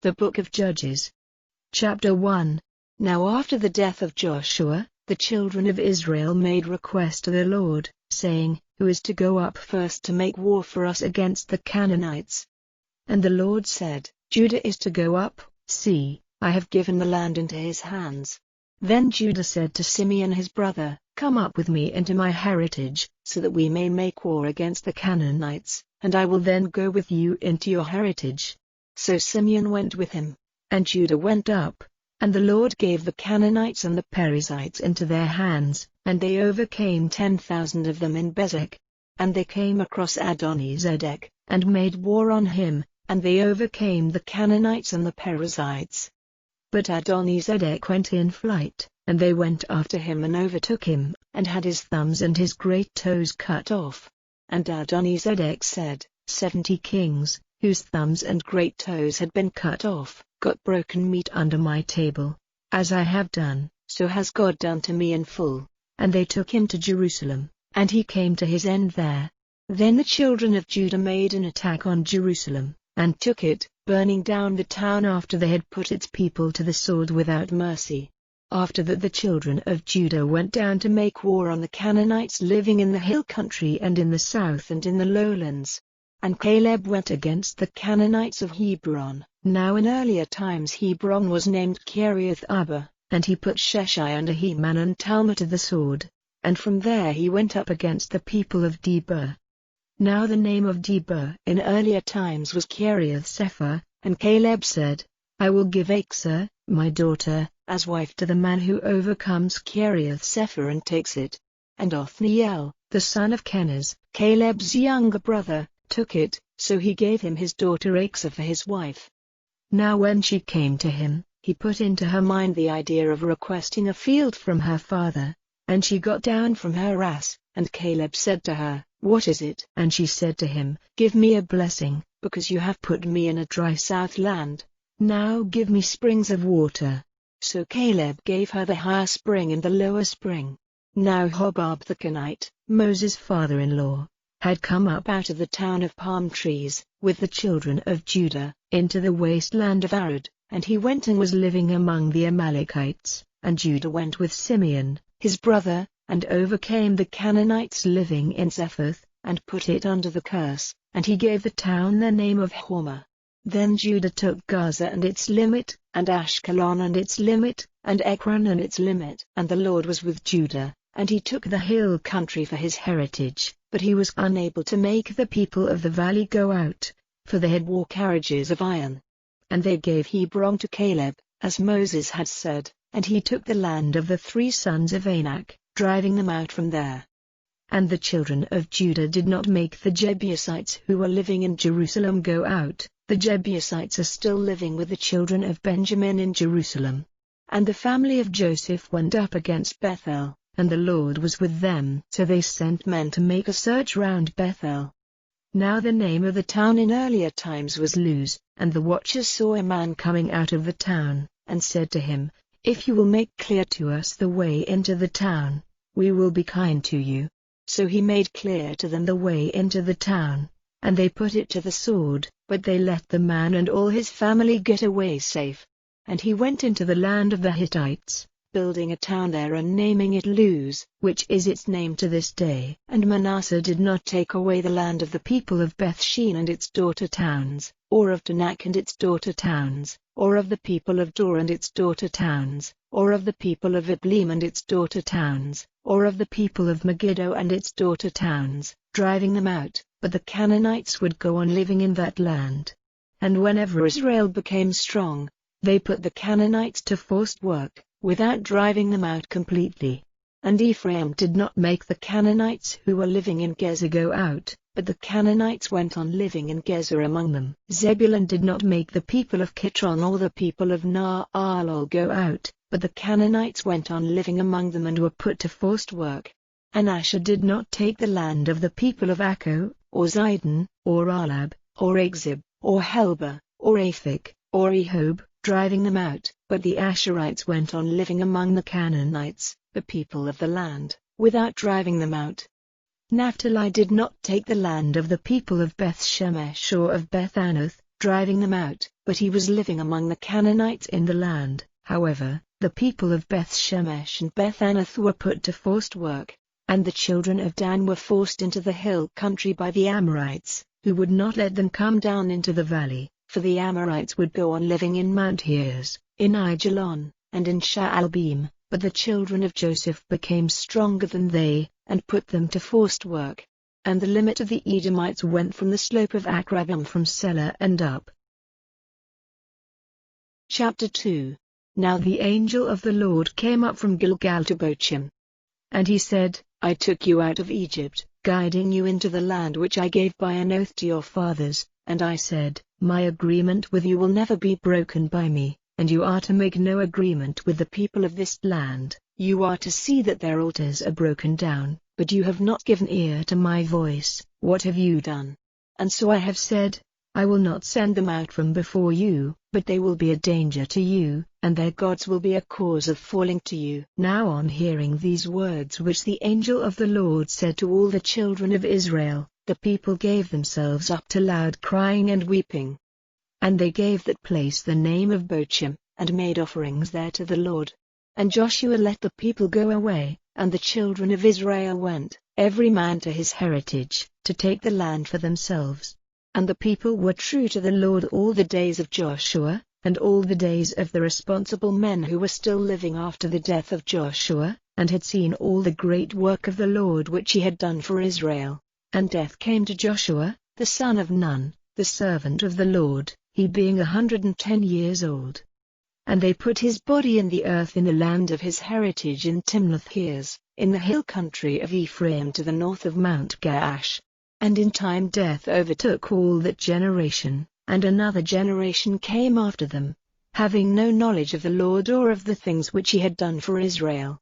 The Book of Judges. Chapter 1. Now after the death of Joshua, the children of Israel made request to the Lord, saying, Who is to go up first to make war for us against the Canaanites? And the Lord said, Judah is to go up. See, I have given the land into his hands. Then Judah said to Simeon his brother, Come up with me into my heritage, so that we may make war against the Canaanites, and I will then go with you into your heritage. So Simeon went with him, and Judah went up, and the Lord gave the Canaanites and the Perizzites into their hands, and they overcame 10,000 of them in Bezek. And they came across Adonizedek, and made war on him, and they overcame the Canaanites and the Perizzites. But Adonizedek went in flight, and they went after him and overtook him, and had his thumbs and his great toes cut off. And Adonizedek said, 70 kings, whose thumbs and great toes had been cut off, got broken meat under my table. As I have done, so has God done to me in full. And they took him to Jerusalem, and he came to his end there. Then the children of Judah made an attack on Jerusalem, and took it, burning down the town after they had put its people to the sword without mercy. After that the children of Judah went down to make war on the Canaanites living in the hill country and in the south and in the lowlands. And Caleb went against the Canaanites of Hebron. Now in earlier times Hebron was named Kiriath Arba, and he put Sheshai under Heman and Talmah to the sword. And from there he went up against the people of Debir. Now the name of Debir in earlier times was Kiriath Sepher, and Caleb said, I will give Achsah, my daughter, as wife to the man who overcomes Kiriath Sepher and takes it. And Othniel, the son of Kenaz, Caleb's younger brother, took it, so he gave him his daughter Achsah for his wife. Now when she came to him, he put into her mind the idea of requesting a field from her father, and she got down from her ass, and Caleb said to her, What is it? And she said to him, Give me a blessing, because you have put me in a dry south land. Now give me springs of water. So Caleb gave her the higher spring and the lower spring. Now Hobab the Kenite, Moses' father-in-law, had come up out of the town of palm trees, with the children of Judah, into the wasteland of Arad, and he went and was living among the Amalekites, and Judah went with Simeon, his brother, and overcame the Canaanites living in Zephath, and put it under the curse, and he gave the town the name of Hormah. Then Judah took Gaza and its limit, and Ashkelon and its limit, and Ekron and its limit. And the Lord was with Judah, and he took the hill country for his heritage, but he was unable to make the people of the valley go out, for they had war carriages of iron. And they gave Hebron to Caleb, as Moses had said, and he took the land of the 3 sons of Anak, driving them out from there. And the children of Judah did not make the Jebusites who were living in Jerusalem go out. The Jebusites are still living with the children of Benjamin in Jerusalem. And the family of Joseph went up against Bethel, and the Lord was with them. So they sent men to make a search round Bethel. Now the name of the town in earlier times was Luz, and the watchers saw a man coming out of the town, and said to him, If you will make clear to us the way into the town, we will be kind to you. So he made clear to them the way into the town, and they put it to the sword, but they let the man and all his family get away safe. And he went into the land of the Hittites, building a town there and naming it Luz, which is its name to this day. And Manasseh did not take away the land of the people of Bethshean and its daughter towns, or of Tanak and its daughter towns, or of the people of Dor and its daughter towns, or of the people of Ibleam and its daughter towns, or of the people of Megiddo and its daughter towns, driving them out, but the Canaanites would go on living in that land. And whenever Israel became strong, they put the Canaanites to forced work, without driving them out completely. And Ephraim did not make the Canaanites who were living in Gezer go out, but the Canaanites went on living in Gezer among them. Zebulun did not make the people of Kitron or the people of Naalol go out, but the Canaanites went on living among them and were put to forced work. And Asher did not take the land of the people of Akko, or Zidon, or Alab, or Akzib, or Helba, or Aphik, or Ehob, driving them out, but the Asherites went on living among the Canaanites, the people of the land, without driving them out. Naphtali did not take the land of the people of Beth Shemesh or of Beth Anath, driving them out, but he was living among the Canaanites in the land. However, the people of Beth-Shemesh and Beth-Anath were put to forced work, and the children of Dan were forced into the hill country by the Amorites, who would not let them come down into the valley, for the Amorites would go on living in Mount Heres, in Aijalon, and in Shaalbim. But the children of Joseph became stronger than they, and put them to forced work. And the limit of the Edomites went from the slope of Akrabim from Selah and up. Chapter 2. Now the angel of the Lord came up from Gilgal to Bochim. And he said, I took you out of Egypt, guiding you into the land which I gave by an oath to your fathers, and I said, my agreement with you will never be broken by me. And you are to make no agreement with the people of this land. You are to see that their altars are broken down, but you have not given ear to my voice. What have you done? And so I have said, I will not send them out from before you, but they will be a danger to you, and their gods will be a cause of falling to you. Now on hearing these words which the angel of the Lord said to all the children of Israel, the people gave themselves up to loud crying and weeping. And they gave that place the name of Bochim, and made offerings there to the Lord. And Joshua let the people go away, and the children of Israel went, every man to his heritage, to take the land for themselves. And the people were true to the Lord all the days of Joshua, and all the days of the responsible men who were still living after the death of Joshua, and had seen all the great work of the Lord which he had done for Israel. And death came to Joshua, the son of Nun, the servant of the Lord, he being 110 years old. And they put his body in the earth in the land of his heritage in Timnath-Heres, in the hill country of Ephraim to the north of Mount Gaash. And in time death overtook all that generation, and another generation came after them, having no knowledge of the Lord or of the things which he had done for Israel.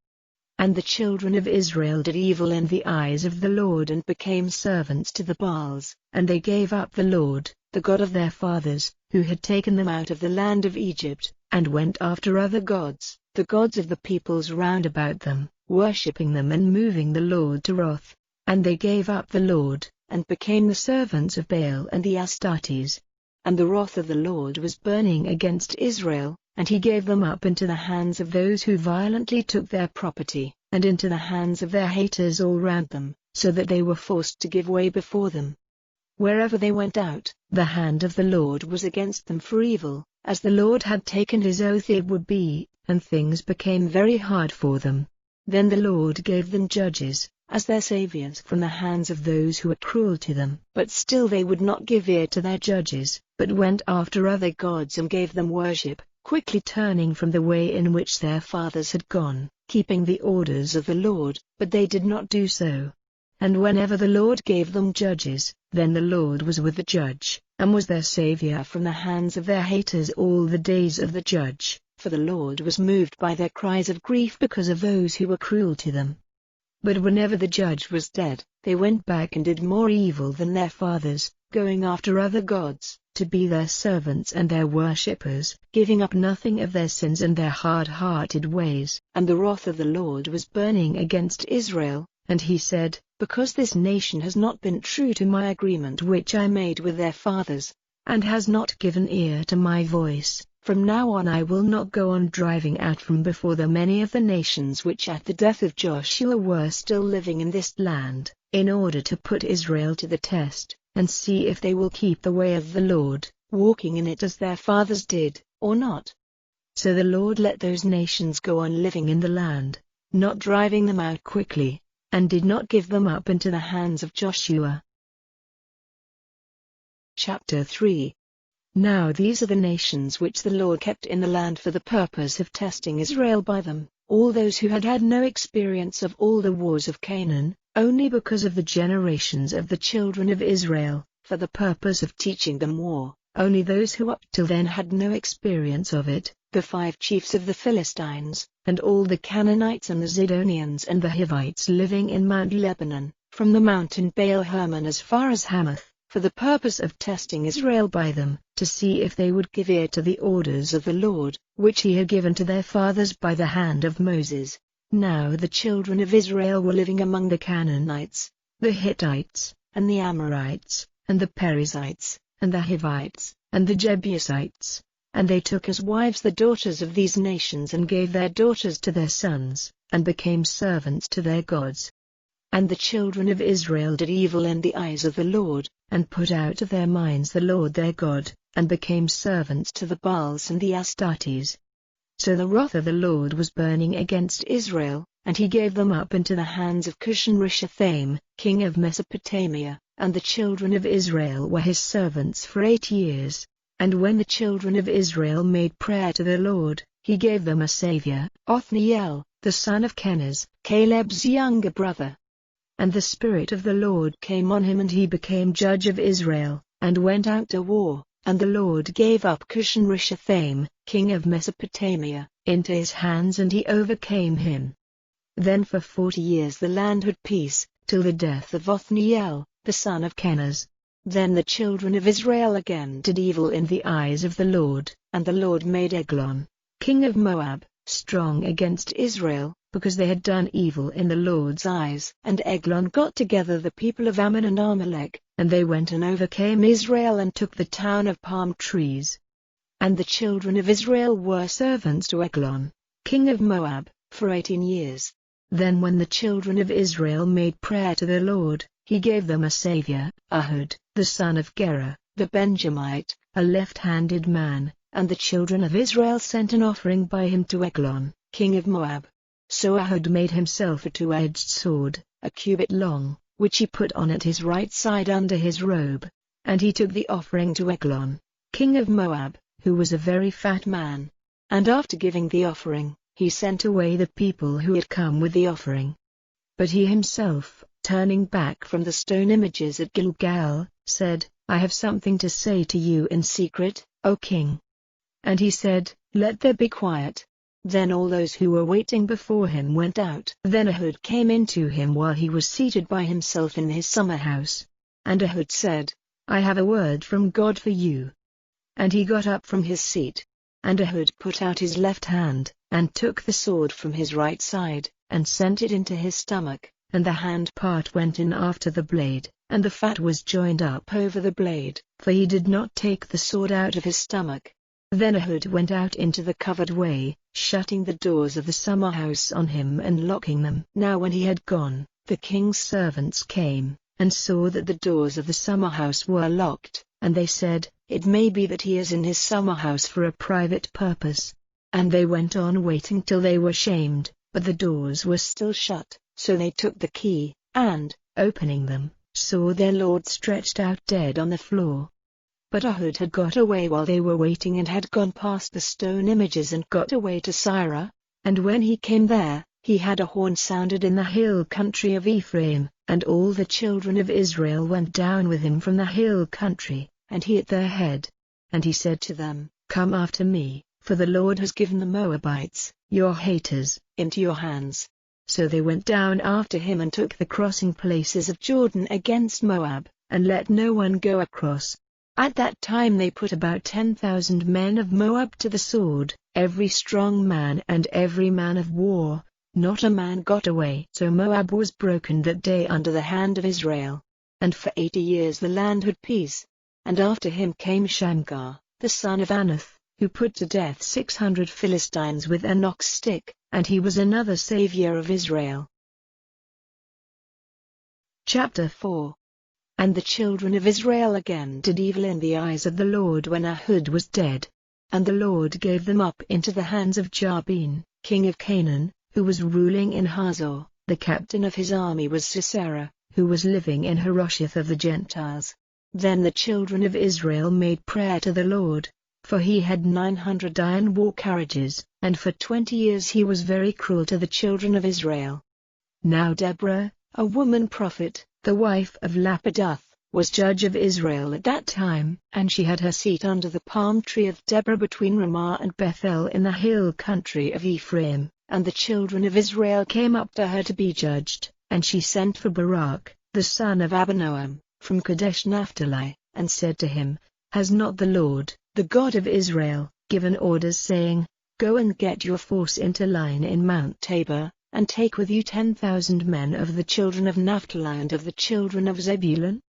And the children of Israel did evil in the eyes of the Lord and became servants to the Baals, and they gave up the Lord, the God of their fathers, who had taken them out of the land of Egypt, and went after other gods, the gods of the peoples round about them, worshipping them and moving the Lord to wrath. And they gave up the Lord, and became the servants of Baal and the Astartes. And the wrath of the Lord was burning against Israel, and he gave them up into the hands of those who violently took their property, and into the hands of their haters all round them, so that they were forced to give way before them. Wherever they went out, the hand of the Lord was against them for evil, as the Lord had taken his oath it would be, and things became very hard for them. Then the Lord gave them judges, as their saviors from the hands of those who were cruel to them. But still they would not give ear to their judges, but went after other gods and gave them worship, quickly turning from the way in which their fathers had gone, keeping the orders of the Lord, but they did not do so. And whenever the Lord gave them judges, then the Lord was with the judge, and was their savior from the hands of their haters all the days of the judge, for the Lord was moved by their cries of grief because of those who were cruel to them. But whenever the judge was dead, they went back and did more evil than their fathers, going after other gods, to be their servants and their worshippers, giving up nothing of their sins and their hard-hearted ways. And the wrath of the Lord was burning against Israel, and he said, because this nation has not been true to my agreement which I made with their fathers, and has not given ear to my voice, from now on I will not go on driving out from before them any of the nations which at the death of Joshua were still living in this land, in order to put Israel to the test, and see if they will keep the way of the Lord, walking in it as their fathers did, or not. So the Lord let those nations go on living in the land, not driving them out quickly, and did not give them up into the hands of Joshua. Chapter 3. Now these are the nations which the Lord kept in the land for the purpose of testing Israel by them, all those who had had no experience of all the wars of Canaan, only because of the generations of the children of Israel, for the purpose of teaching them war, only those who up till then had no experience of it, the 5 chiefs of the Philistines, and all the Canaanites and the Zidonians and the Hivites living in Mount Lebanon, from the mountain Baal-Hermon as far as Hamath, for the purpose of testing Israel by them, to see if they would give ear to the orders of the Lord, which he had given to their fathers by the hand of Moses. Now the children of Israel were living among the Canaanites, the Hittites, and the Amorites, and the Perizzites, and the Hivites, and the Jebusites, and they took as wives the daughters of these nations and gave their daughters to their sons, and became servants to their gods. And the children of Israel did evil in the eyes of the Lord, and put out of their minds the Lord their God, and became servants to the Baals and the Astartes. So the wrath of the Lord was burning against Israel, and he gave them up into the hands of Cushan-Rishathaim, king of Mesopotamia, and the children of Israel were his servants for 8 years. And when the children of Israel made prayer to the Lord, he gave them a Saviour, Othniel, the son of Kenaz, Caleb's younger brother. And the Spirit of the Lord came on him, and he became judge of Israel, and went out to war, and the Lord gave up Cushan-Rishathaim, king of Mesopotamia, into his hands, and he overcame him. Then for 40 years the land had peace, till the death of Othniel, the son of Kenaz. Then the children of Israel again did evil in the eyes of the Lord, and the Lord made Eglon, king of Moab, strong against Israel, because they had done evil in the Lord's eyes. And Eglon got together the people of Ammon and Amalek, and they went and overcame Israel and took the town of palm trees. And the children of Israel were servants to Eglon, king of Moab, for 18 years. Then when the children of Israel made prayer to the Lord, he gave them a Saviour, Ehud, the son of Gera, the Benjamite, a left-handed man, and the children of Israel sent an offering by him to Eglon, king of Moab. So Ehud made himself a 2-edged sword, a cubit long, which he put on at his right side under his robe. And he took the offering to Eglon, king of Moab, who was a very fat man. And after giving the offering, he sent away the people who had come with the offering. But he himself, turning back from the stone images at Gilgal, said, I have something to say to you in secret, O king. And he said, Let there be quiet. Then all those who were waiting before him went out. Then Ehud came in to him while he was seated by himself in his summer house. And Ehud said, I have a word from God for you. And he got up from his seat. And Ehud put out his left hand, and took the sword from his right side, and sent it into his stomach, and the hand part went in after the blade, and the fat was joined up over the blade, for he did not take the sword out of his stomach. Then Ehud went out into the covered way, shutting the doors of the summer house on him and locking them. Now when he had gone, the king's servants came, and saw that the doors of the summer house were locked, and they said, It may be that he is in his summer house for a private purpose. And they went on waiting till they were shamed, but the doors were still shut, so they took the key, and, opening them, saw their lord stretched out dead on the floor. But Ehud had got away while they were waiting, and had gone past the stone images and got away to Sirah. And when he came there, he had a horn sounded in the hill country of Ephraim, and all the children of Israel went down with him from the hill country, and he at their head. And he said to them, Come after me, for the Lord has given the Moabites, your haters, into your hands. So they went down after him and took the crossing places of Jordan against Moab, and let no one go across. At that time they put about 10,000 men of Moab to the sword, every strong man and every man of war. Not a man got away. So Moab was broken that day under the hand of Israel. And for 80 years the land had peace. And after him came Shamgar, the son of Anath, who put to death 600 Philistines with an ox stick, and he was another saviour of Israel. Chapter 4. And the children of Israel again did evil in the eyes of the Lord when Ehud was dead. And the Lord gave them up into the hands of Jabin, king of Canaan, who was ruling in Hazor. The captain of his army was Sisera, who was living in Harosheth of the Gentiles. Then the children of Israel made prayer to the Lord, for he had 900 iron war carriages, and for 20 years he was very cruel to the children of Israel. Now Deborah, a woman prophet, the wife of Lapidoth, was judge of Israel at that time, and she had her seat under the palm tree of Deborah between Ramah and Bethel in the hill country of Ephraim. And the children of Israel came up to her to be judged, and she sent for Barak, the son of Abinoam, from Kadesh Naphtali, and said to him, Has not the Lord, the God of Israel, given orders saying, Go and get your force into line in Mount Tabor, and take with you 10,000 men of the children of Naphtali and of the children of Zebulun?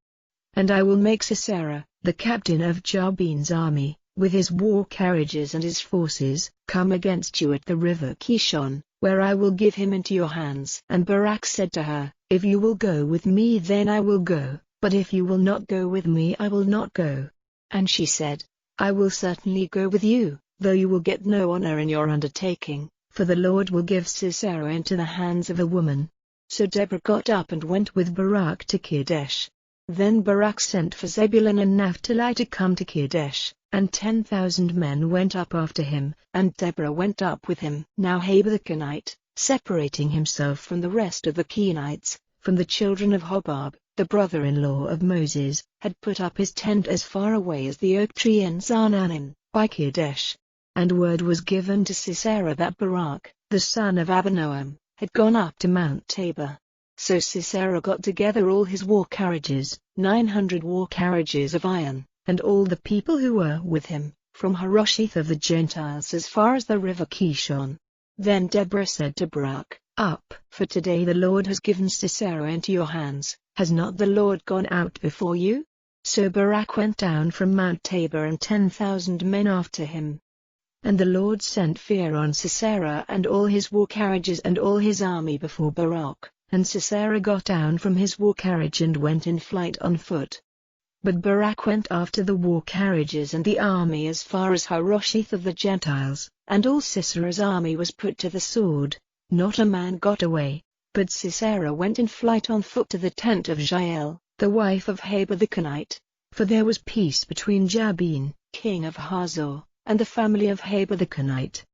and I will make Sisera, the captain of Jabin's army, with his war carriages and his forces, come against you at the river Kishon, where I will give him into your hands. And Barak said to her, If you will go with me then I will go, but if you will not go with me I will not go. And she said, I will certainly go with you, though you will get no honor in your undertaking, for the Lord will give Sisera into the hands of a woman. So Deborah got up and went with Barak to Kadesh. Then Barak sent for Zebulun and Naphtali to come to Kadesh, and 10,000 men went up after him, and Deborah went up with him. Now Heber the Kenite, separating himself from the rest of the Kenites, from the children of Hobab, the brother-in-law of Moses, had put up his tent as far away as the oak tree in Zaanannim, by Kadesh. And word was given to Sisera that Barak, the son of Abinoam, had gone up to Mount Tabor. So Sisera got together all his war carriages, 900 war carriages of iron, and all the people who were with him, from Harosheth of the Gentiles as far as the river Kishon. Then Deborah said to Barak, Up, for today the Lord has given Sisera into your hands. Has not the Lord gone out before you? So Barak went down from Mount Tabor and 10,000 men after him. And the Lord sent fear on Sisera and all his war carriages and all his army before Barak. And Sisera got down from his war carriage and went in flight on foot. But Barak went after the war carriages and the army as far as Harosheth of the Gentiles, and all Sisera's army was put to the sword. Not a man got away, but Sisera went in flight on foot to the tent of Jael, the wife of Heber the Kenite, for there was peace between Jabin, king of Hazor, and the family of Heber the Kenite.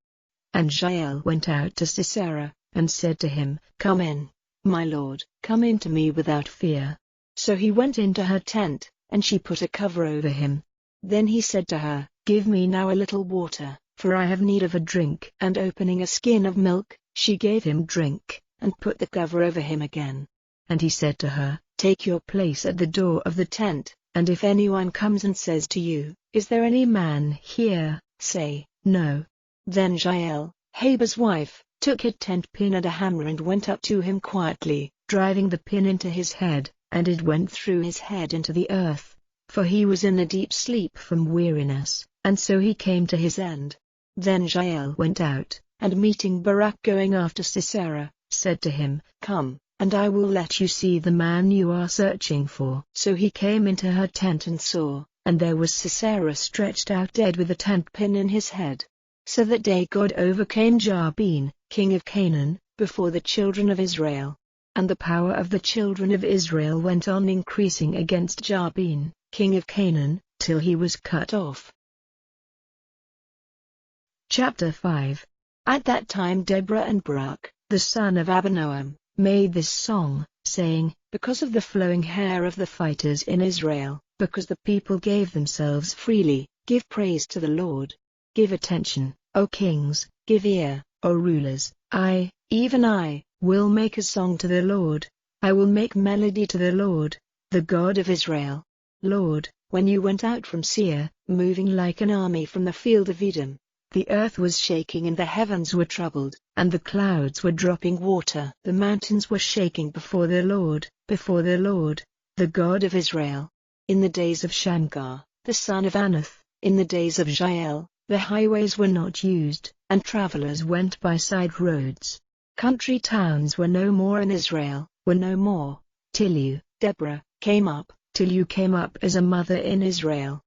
And Jael went out to Sisera, and said to him, Come in, my lord, come in to me without fear. So he went into her tent, and she put a cover over him. Then he said to her, Give me now a little water, for I have need of a drink. And opening a skin of milk, she gave him drink, and put the cover over him again. And he said to her, Take your place at the door of the tent, and if anyone comes and says to you, Is there any man here? Say, No. Then Jael, Heber's wife, took a tent pin and a hammer and went up to him quietly, driving the pin into his head, and it went through his head into the earth, for he was in a deep sleep from weariness, and so he came to his end. Then Jael went out, and meeting Barak going after Sisera, said to him, Come, and I will let you see the man you are searching for. So he came into her tent and saw, and there was Sisera stretched out dead with a tent pin in his head. So that day God overcame Jabin, king of Canaan, before the children of Israel. And the power of the children of Israel went on increasing against Jabin, king of Canaan, till he was cut off. Chapter 5. At that time Deborah and Barak, the son of Abinoam, made this song, saying, Because of the flowing hair of the fighters in Israel, because the people gave themselves freely, give praise to the Lord. Give attention, O kings, give ear, O rulers, I, even I, will make a song to the Lord. I will make melody to the Lord, the God of Israel. Lord, when you went out from Seir, moving like an army from the field of Edom, the earth was shaking and the heavens were troubled, and the clouds were dropping water. The mountains were shaking before the Lord, the God of Israel. In the days of Shamgar, the son of Anath, in the days of Jael, the highways were not used, and travelers went by side roads. Country towns were no more in Israel, till you, Deborah, came up, till you came up as a mother in Israel.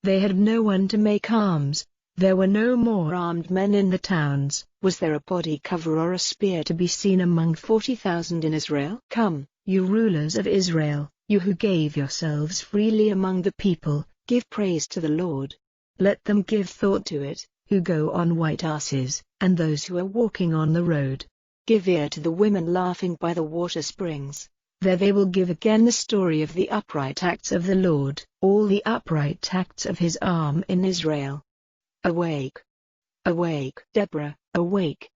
They had no one to make arms, there were no more armed men in the towns. Was there a body cover or a spear to be seen among 40,000 in Israel? Come, you rulers of Israel, you who gave yourselves freely among the people, give praise to the Lord. Let them give thought to it, who go on white asses, and those who are walking on the road. Give ear to the women laughing by the water springs. There they will give again the story of the upright acts of the Lord, all the upright acts of his arm in Israel. Awake! Awake, Deborah, awake!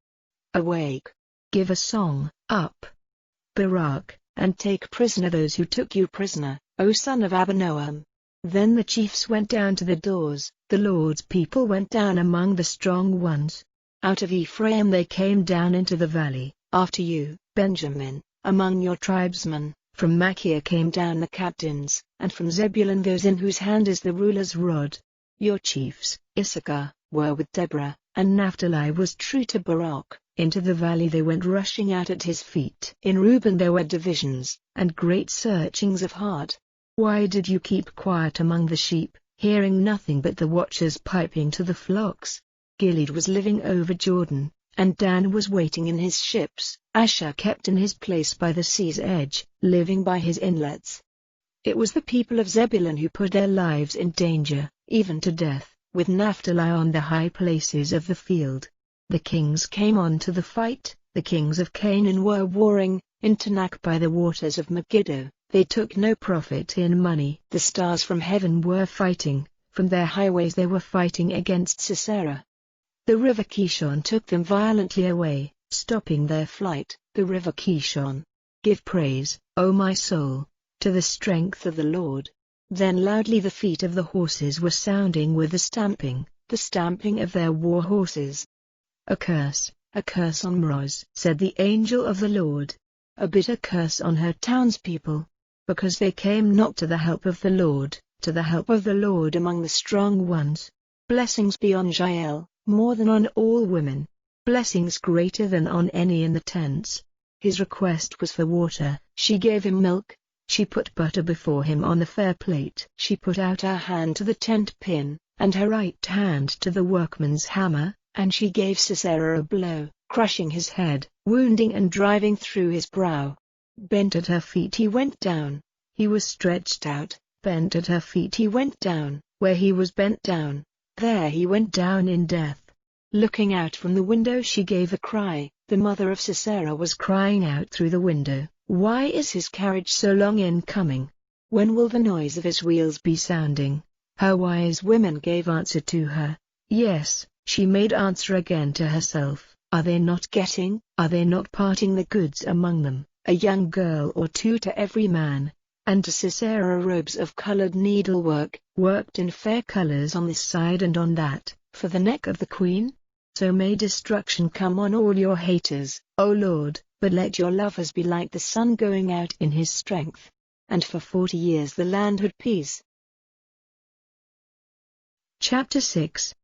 Awake! Give a song, up! Barak, and take prisoner those who took you prisoner, O son of Abinoam. Then the chiefs went down to the doors, the Lord's people went down among the strong ones. Out of Ephraim they came down into the valley, after you, Benjamin, among your tribesmen, From Machir came down the captains, and from Zebulun those in whose hand is the ruler's rod. Your chiefs, Issachar, were with Deborah, and Naphtali was true to Barak. Into the valley they went rushing out at his feet. In Reuben there were divisions, and great searchings of heart. Why did you keep quiet among the sheep, hearing nothing but the watchers piping to the flocks? Gilead was living over Jordan, and Dan was waiting in his ships. Asher kept in his place by the sea's edge, living by his inlets. It was the people of Zebulun who put their lives in danger, even to death, with Naphtali on the high places of the field. The kings came on to the fight. The kings of Canaan were warring, in Tanakh by the waters of Megiddo. They took no profit in money. The stars from heaven were fighting, from their highways they were fighting against Sisera. The river Kishon took them violently away, stopping their flight. The river Kishon. Give praise, O my soul, to the strength of the Lord. Then loudly the feet of the horses were sounding with the stamping of their war horses. A curse on Meroz, said the angel of the Lord. A bitter curse on her townspeople, because they came not to the help of the Lord, to the help of the Lord among the strong ones. Blessings be on Jael, more than on all women. Blessings greater than on any in the tents. His request was for water, she gave him milk. She put butter before him on the fair plate. She put out her hand to the tent pin, and her right hand to the workman's hammer. And she gave Sisera a blow, crushing his head, wounding and driving through his brow. Bent at her feet he went down. He was stretched out, bent at her feet he went down. Where he was bent down, there he went down in death. Looking out from the window she gave a cry. The mother of Sisera was crying out through the window, "Why is his carriage so long in coming? When will the noise of his wheels be sounding?" Her wise women gave answer to her. Yes, she made answer again to herself. Are they not parting the goods among them, a young girl or two to every man? And to Sisera robes of colored needlework, worked in fair colors on this side and on that, for the neck of the queen? So may destruction come on all your haters, O Lord, but let your lovers be like the sun going out in his strength. And for 40 years the land had peace. Chapter 6.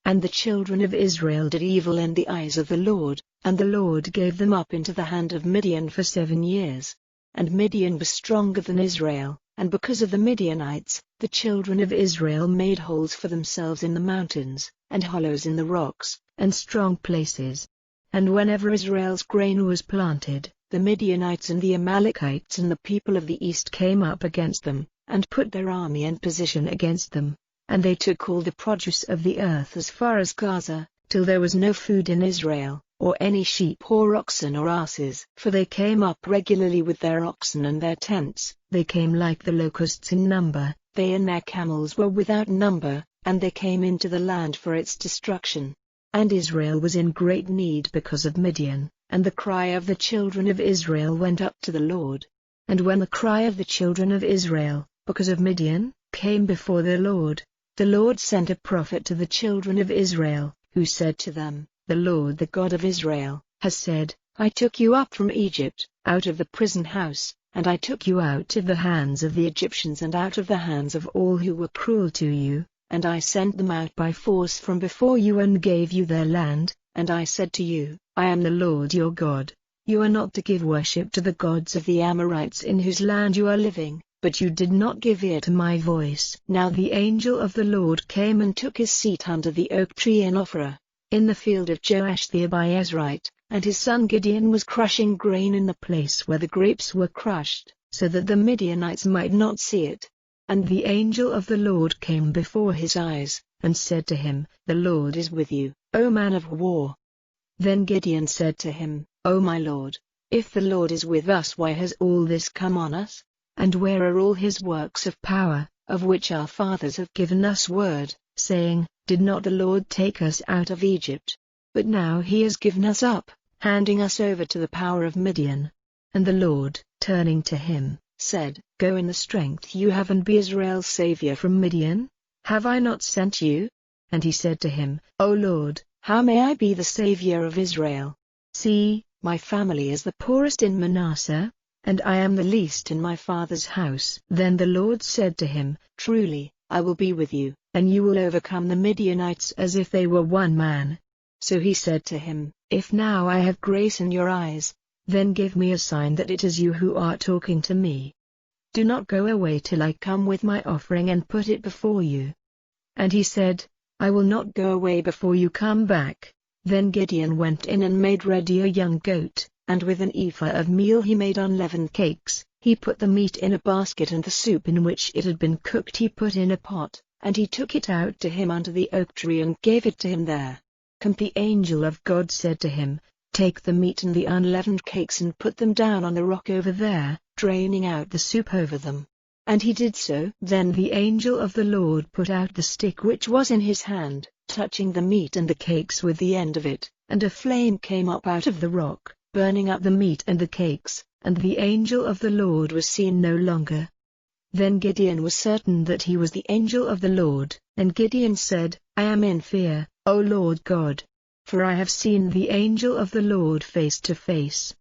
And the children of Israel did evil in the eyes of the Lord, and the Lord gave them up into the hand of Midian for 7 years. And Midian was stronger than Israel, and because of the Midianites, the children of Israel made holes for themselves in the mountains, and hollows in the rocks, and strong places. And whenever Israel's grain was planted, the Midianites and the Amalekites and the people of the east came up against them, and put their army in position against them. And they took all the produce of the earth as far as Gaza, till there was no food in Israel, or any sheep or oxen or asses. For they came up regularly with their oxen and their tents. They came like the locusts in number, they and their camels were without number, and they came into the land for its destruction. And Israel was in great need because of Midian, and the cry of the children of Israel went up to the Lord. And when the cry of the children of Israel, because of Midian, came before the Lord sent a prophet to the children of Israel, who said to them, The Lord the God of Israel has said, I took you up from Egypt, out of the prison house, and I took you out of the hands of the Egyptians and out of the hands of all who were cruel to you, and I sent them out by force from before you and gave you their land, and I said to you, I am the Lord your God. You are not to give worship to the gods of the Amorites in whose land you are living. But you did not give ear to my voice. Now the angel of the Lord came and took his seat under the oak tree in Ophrah, in the field of Joash the Abiezrite, and his son Gideon was crushing grain in the place where the grapes were crushed, so that the Midianites might not see it. And the angel of the Lord came before his eyes, and said to him, The Lord is with you, O man of war. Then Gideon said to him, O my Lord, if the Lord is with us, why has all this come on us? And where are all his works of power, of which our fathers have given us word, saying, Did not the Lord take us out of Egypt? But now he has given us up, handing us over to the power of Midian. And the Lord, turning to him, said, Go in the strength you have and be Israel's savior from Midian. Have I not sent you? And he said to him, O Lord, how may I be the savior of Israel? See, my family is the poorest in Manasseh, and I am the least in my father's house." Then the Lord said to him, "Truly, I will be with you, and you will overcome the Midianites as if they were one man." So he said to him, "If now I have grace in your eyes, then give me a sign that it is you who are talking to me. Do not go away till I come with my offering and put it before you." And he said, "I will not go away before you come back." Then Gideon went in and made ready a young goat, and with an ephah of meal he made unleavened cakes. He put the meat in a basket and the soup in which it had been cooked he put in a pot, and he took it out to him under the oak tree and gave it to him there. And the angel of God said to him, "Take the meat and the unleavened cakes and put them down on the rock over there, draining out the soup over them." And he did so. Then the angel of the Lord put out the stick which was in his hand, touching the meat and the cakes with the end of it, and a flame came up out of the rock, burning up the meat and the cakes, and the angel of the Lord was seen no longer. Then Gideon was certain that he was the angel of the Lord, and Gideon said, "I am in fear, O Lord God, for I have seen the angel of the Lord face to face."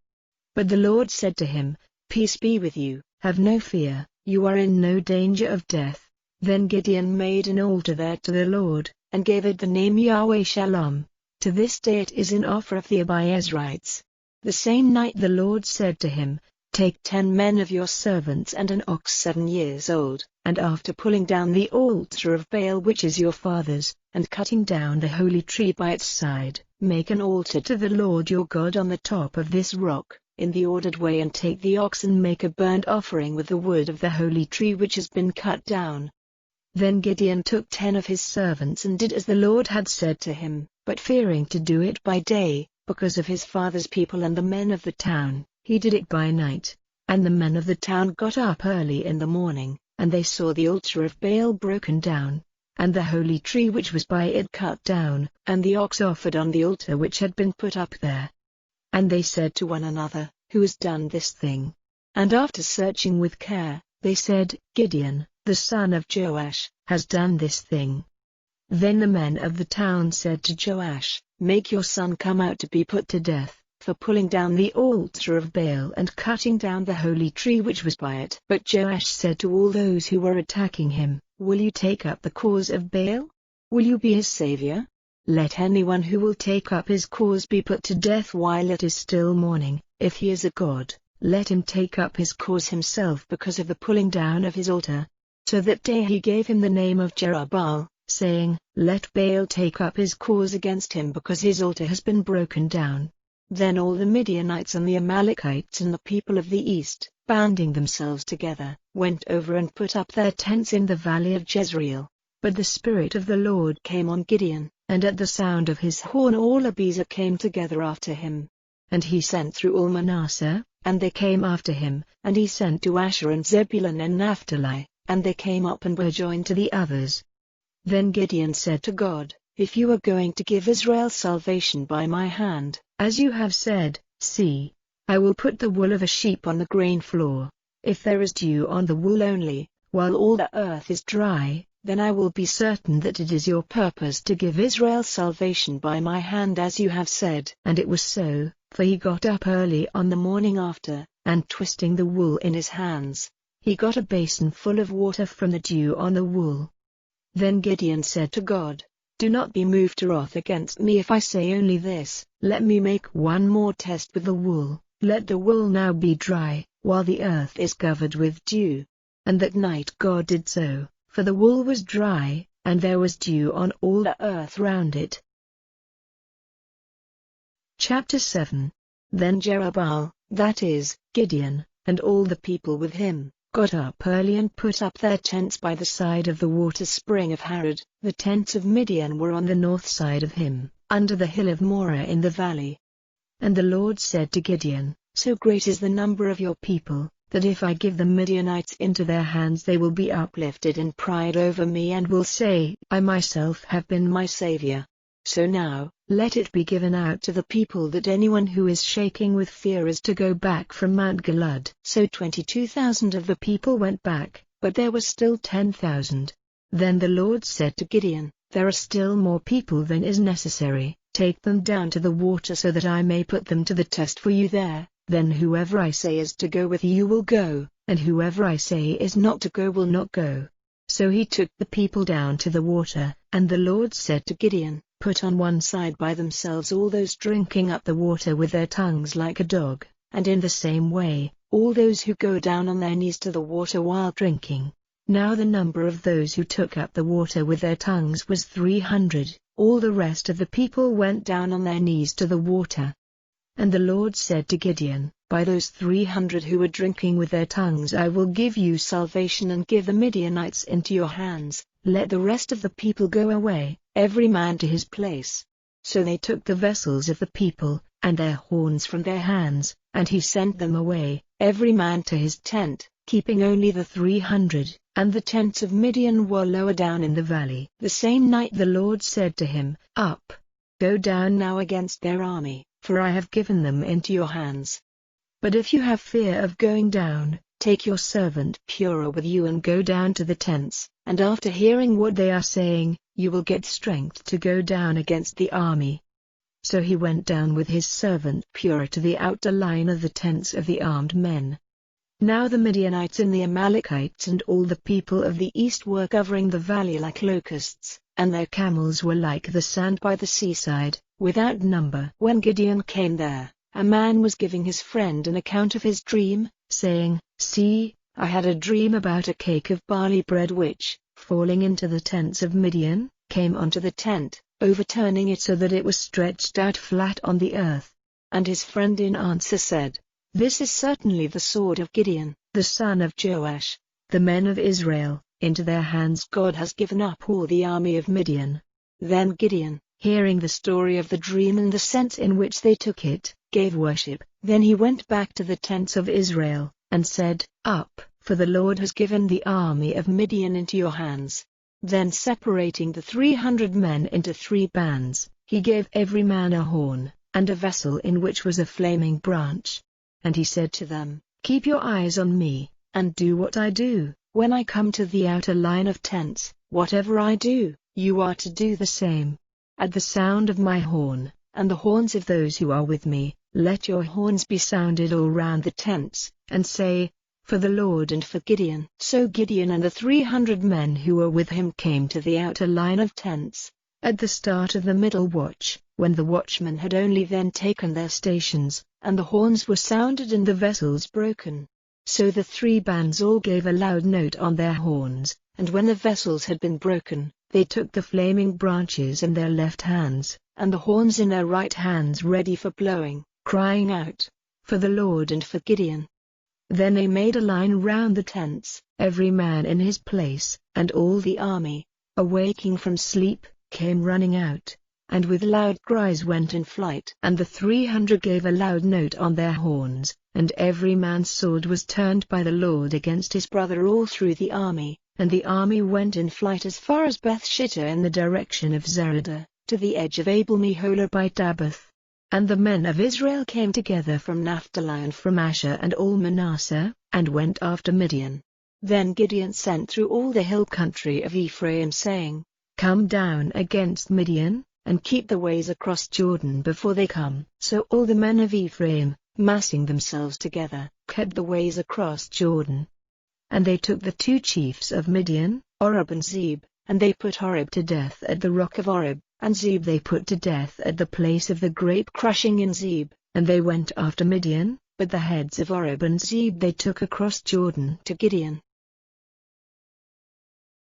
But the Lord said to him, "Peace be with you, have no fear, you are in no danger of death." Then Gideon made an altar there to the Lord, and gave it the name Yahweh Shalom. To this day it is an offer of the Abiezrites. The same night the Lord said to him, "Take 10 men of your servants and an ox 7 years old, and after pulling down the altar of Baal which is your father's, and cutting down the holy tree by its side, make an altar to the Lord your God on the top of this rock, in the ordered way, and take the ox and make a burnt offering with the wood of the holy tree which has been cut down." Then Gideon took 10 of his servants and did as the Lord had said to him, but fearing to do it by day, because of his father's people and the men of the town, he did it by night. And the men of the town got up early in the morning, and they saw the altar of Baal broken down, and the holy tree which was by it cut down, and the ox offered on the altar which had been put up there. And they said to one another, "Who has done this thing?" And after searching with care, they said, "Gideon, the son of Joash, has done this thing." Then the men of the town said to Joash, "Make your son come out to be put to death, for pulling down the altar of Baal and cutting down the holy tree which was by it." But Joash said to all those who were attacking him, "Will you take up the cause of Baal? Will you be his savior? Let anyone who will take up his cause be put to death while it is still morning. If he is a god, let him take up his cause himself because of the pulling down of his altar." So that day he gave him the name of Jerubbaal, saying, "Let Baal take up his cause against him because his altar has been broken down." Then all the Midianites and the Amalekites and the people of the east, banding themselves together, went over and put up their tents in the valley of Jezreel. But the Spirit of the Lord came on Gideon, and at the sound of his horn all Abiezer came together after him. And he sent through all Manasseh, and they came after him, and he sent to Asher and Zebulun and Naphtali, and they came up and were joined to the others. Then Gideon said to God, "If you are going to give Israel salvation by my hand, as you have said, see, I will put the wool of a sheep on the grain floor. If there is dew on the wool only, while all the earth is dry, then I will be certain that it is your purpose to give Israel salvation by my hand as you have said." And it was so, for he got up early on the morning after, and twisting the wool in his hands, he got a basin full of water from the dew on the wool. Then Gideon said to God, "Do not be moved to wrath against me if I say only this, let me make one more test with the wool, let the wool now be dry, while the earth is covered with dew." And that night God did so, for the wool was dry, and there was dew on all the earth round it. Chapter 7. Then Jerubbaal, that is, Gideon, and all the people with him, got up early and put up their tents by the side of the water spring of Harod. The tents of Midian were on the north side of him, under the hill of Moreh in the valley. And the Lord said to Gideon, "So great is the number of your people, that if I give the Midianites into their hands they will be uplifted in pride over me and will say, I myself have been my savior. So now, let it be given out to the people that anyone who is shaking with fear is to go back from Mount Gilad." So 22,000 of the people went back, but there were still 10,000. Then the Lord said to Gideon, "There are still more people than is necessary, take them down to the water so that I may put them to the test for you there, then whoever I say is to go with you will go, and whoever I say is not to go will not go." So he took the people down to the water, and the Lord said to Gideon, "Put on one side by themselves all those drinking up the water with their tongues like a dog, and in the same way, all those who go down on their knees to the water while drinking." Now the number of those who took up the water with their tongues was 300, all the rest of the people went down on their knees to the water. And the Lord said to Gideon, "By those 300 who were drinking with their tongues I will give you salvation and give the Midianites into your hands, let the rest of the people go away, every man to his place." So they took the vessels of the people, and their horns from their hands, and he sent them away, every man to his tent, keeping only the 300, and the tents of Midian were lower down in the valley. The same night the Lord said to him, "Up, go down now against their army, for I have given them into your hands. But if you have fear of going down, take your servant Purah with you and go down to the tents, and after hearing what they are saying, you will get strength to go down against the army." So he went down with his servant Purah to the outer line of the tents of the armed men. Now the Midianites and the Amalekites and all the people of the east were covering the valley like locusts, and their camels were like the sand by the seaside, without number. When Gideon came there, a man was giving his friend an account of his dream, saying, "See, I had a dream about a cake of barley bread which, falling into the tents of Midian, came onto the tent, overturning it so that it was stretched out flat on the earth." And his friend in answer said, "This is certainly the sword of Gideon, the son of Joash. The men of Israel, into their hands God has given up all the army of Midian." Then Gideon, hearing the story of the dream and the sense in which they took it, gave worship. Then he went back to the tents of Israel, and said, "Up, for the Lord has given the army of Midian into your hands." Then separating the 300 men into 3 bands, he gave every man a horn, and a vessel in which was a flaming branch. And he said to them, "Keep your eyes on me, and do what I do. When I come to the outer line of tents, whatever I do, you are to do the same. At the sound of my horn, and the horns of those who are with me, let your horns be sounded all round the tents, and say, 'For the Lord and for Gideon.'" So Gideon and the 300 men who were with him came to the outer line of tents, at the start of the middle watch, when the watchmen had only then taken their stations, and the horns were sounded and the vessels broken. So the 3 bands all gave a loud note on their horns, and when the vessels had been broken, they took the flaming branches in their left hands, and the horns in their right hands ready for blowing, crying out, "For the Lord and for Gideon." Then they made a line round the tents, every man in his place, and all the army, awaking from sleep, came running out, and with loud cries went in flight. And the 300 gave a loud note on their horns, and every man's sword was turned by the Lord against his brother all through the army, and the army went in flight as far as Beth-shittah in the direction of Zeradah, to the edge of Abel-meholah by Tabbath. And the men of Israel came together from Naphtali and from Asher and all Manasseh, and went after Midian. Then Gideon sent through all the hill country of Ephraim saying, "Come down against Midian, and keep the ways across Jordan before they come." So all the men of Ephraim, massing themselves together, kept the ways across Jordan. And they took the 2 chiefs of Midian, Oreb and Zeb, and they put Oreb to death at the rock of Oreb, and Zeb they put to death at the place of the grape crushing in Zeb, and they went after Midian, but the heads of Oreb and Zeb they took across Jordan to Gideon.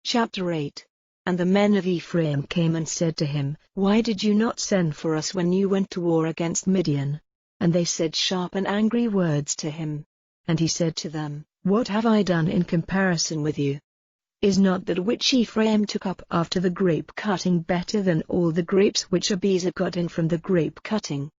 Chapter 8. And the men of Ephraim came and said to him, "Why did you not send for us when you went to war against Midian?" And they said sharp and angry words to him. And he said to them, "What have I done in comparison with you? Is not that which Ephraim took up after the grape cutting better than all the grapes which Abiezer got in from the grape cutting?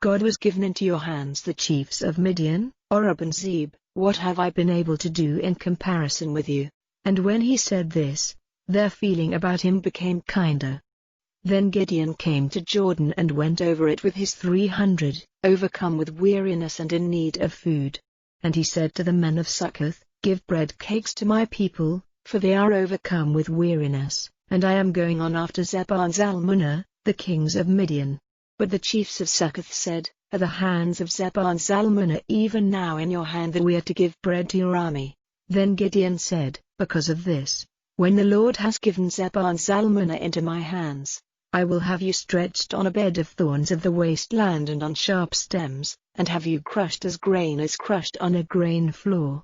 God was given into your hands the chiefs of Midian, Oreb and Zeb. What have I been able to do in comparison with you?" And when he said this, their feeling about him became kinder. Then Gideon came to Jordan and went over it with his 300, overcome with weariness and in need of food. And he said to the men of Succoth, "Give bread cakes to my people, for they are overcome with weariness, and I am going on after Zebah and Zalmunna, the kings of Midian." But the chiefs of Succoth said, "Are the hands of Zebah and Zalmunna even now in your hand that we are to give bread to your army?" Then Gideon said, "Because of this, when the Lord has given Zebah and Zalmunna into my hands, I will have you stretched on a bed of thorns of the wasteland and on sharp stems, and have you crushed as grain is crushed on a grain floor."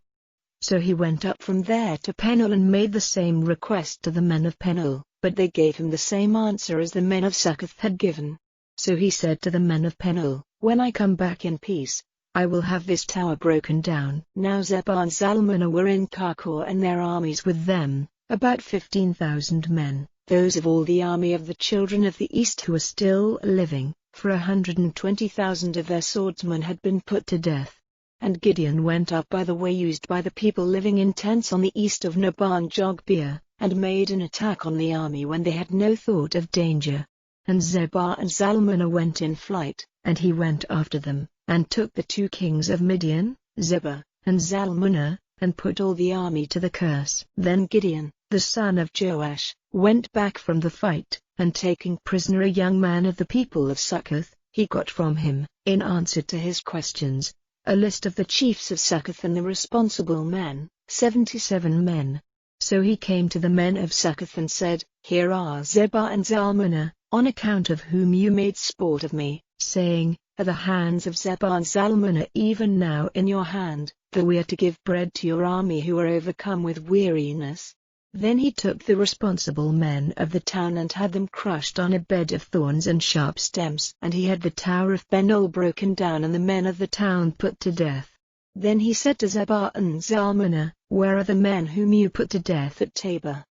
So he went up from there to Peniel and made the same request to the men of Peniel, but they gave him the same answer as the men of Succoth had given. So he said to the men of Peniel, "When I come back in peace, I will have this tower broken down." Now Zebah and Zalmunna were in Karkor and their armies with them, about 15,000 men, those of all the army of the children of the east who were still living, for 120,000 of their swordsmen had been put to death. And Gideon went up by the way used by the people living in tents on the east of Naban Jogbeh, and made an attack on the army when they had no thought of danger. And Zebah and Zalmunna went in flight, and he went after them, and took the 2 kings of Midian, Zebah and Zalmunna, and put all the army to the curse. Then Gideon, the son of Joash, went back from the fight, and taking prisoner a young man of the people of Succoth, he got from him, in answer to his questions, a list of the chiefs of Succoth and the responsible men, 77 men. So he came to the men of Succoth and said, "Here are Zebah and Zalmunna, on account of whom you made sport of me, saying, 'Are the hands of Zebah and Zalmunna even now in your hand, that we are to give bread to your army who are overcome with weariness?'" Then he took the responsible men of the town and had them crushed on a bed of thorns and sharp stems. And he had the tower of Peniel broken down and the men of the town put to death. Then he said to Zebah and Zalmunna, "Where are the men whom you put to death at Tabor?"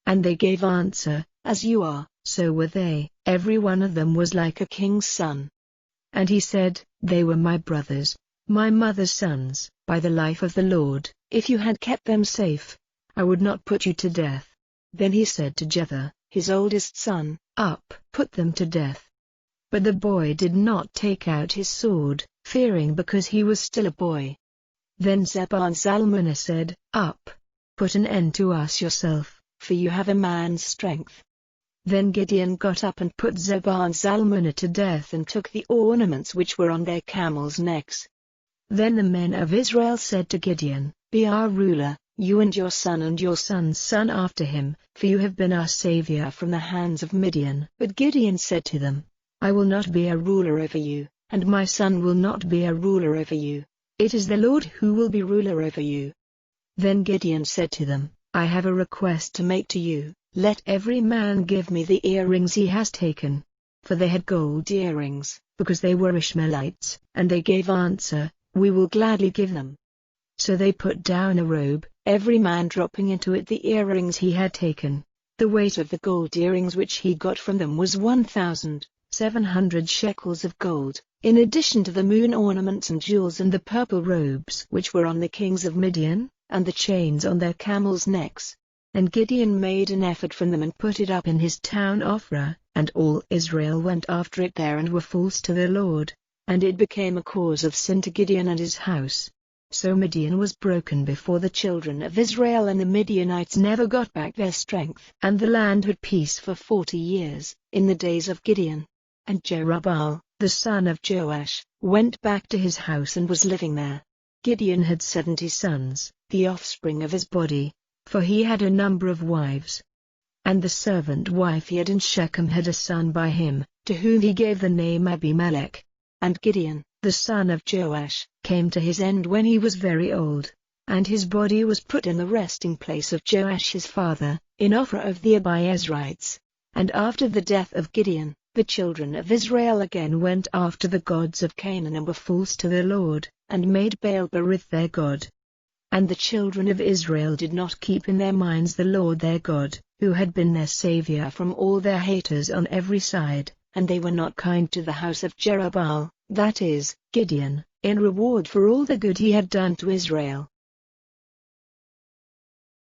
And they gave answer, "As you are, so were they, every one of them was like a king's son." And he said, "They were my brothers, my mother's sons. By the life of the Lord, if you had kept them safe, I would not put you to death." Then he said to Jether, his oldest son, "Up, put them to death." But the boy did not take out his sword, fearing because he was still a boy. Then Zebah and Zalmunna said, "Up, put an end to us yourself, for you have a man's strength." Then Gideon got up and put Zebah and Zalmunna to death and took the ornaments which were on their camels' necks. Then the men of Israel said to Gideon, "Be our ruler, you and your son's son after him, for you have been our savior from the hands of Midian." But Gideon said to them, "I will not be a ruler over you, and my son will not be a ruler over you. It is the Lord who will be ruler over you." Then Gideon said to them, "I have a request to make to you. Let every man give me the earrings he has taken." For they had gold earrings, because they were Ishmaelites, and they gave answer, "We will gladly give them." So they put down a robe, every man dropping into it the earrings he had taken. The weight of the gold earrings which he got from them was 1,700 shekels of gold, in addition to the moon ornaments and jewels and the purple robes which were on the kings of Midian, and the chains on their camels' necks. And Gideon made an effort from them and put it up in his town Ophrah, and all Israel went after it there and were false to the Lord, and it became a cause of sin to Gideon and his house. So Midian was broken before the children of Israel, and the Midianites never got back their strength. And the land had peace for 40 years, in the days of Gideon. And Jerubbaal, the son of Joash, went back to his house and was living there. Gideon had 70 sons, the offspring of his body, for he had a number of wives. And the servant wife he had in Shechem had a son by him, to whom he gave the name Abimelech. And Gideon, the son of Joash, came to his end when he was very old, and his body was put in the resting place of Joash his father, in Ophrah of the Abiezrites. And after the death of Gideon, the children of Israel again went after the gods of Canaan and were false to the Lord, and made Baal-berith their god. And the children of Israel did not keep in their minds the Lord their God, who had been their Savior from all their haters on every side, and they were not kind to the house of Jerubbaal, that is, Gideon, in reward for all the good he had done to Israel.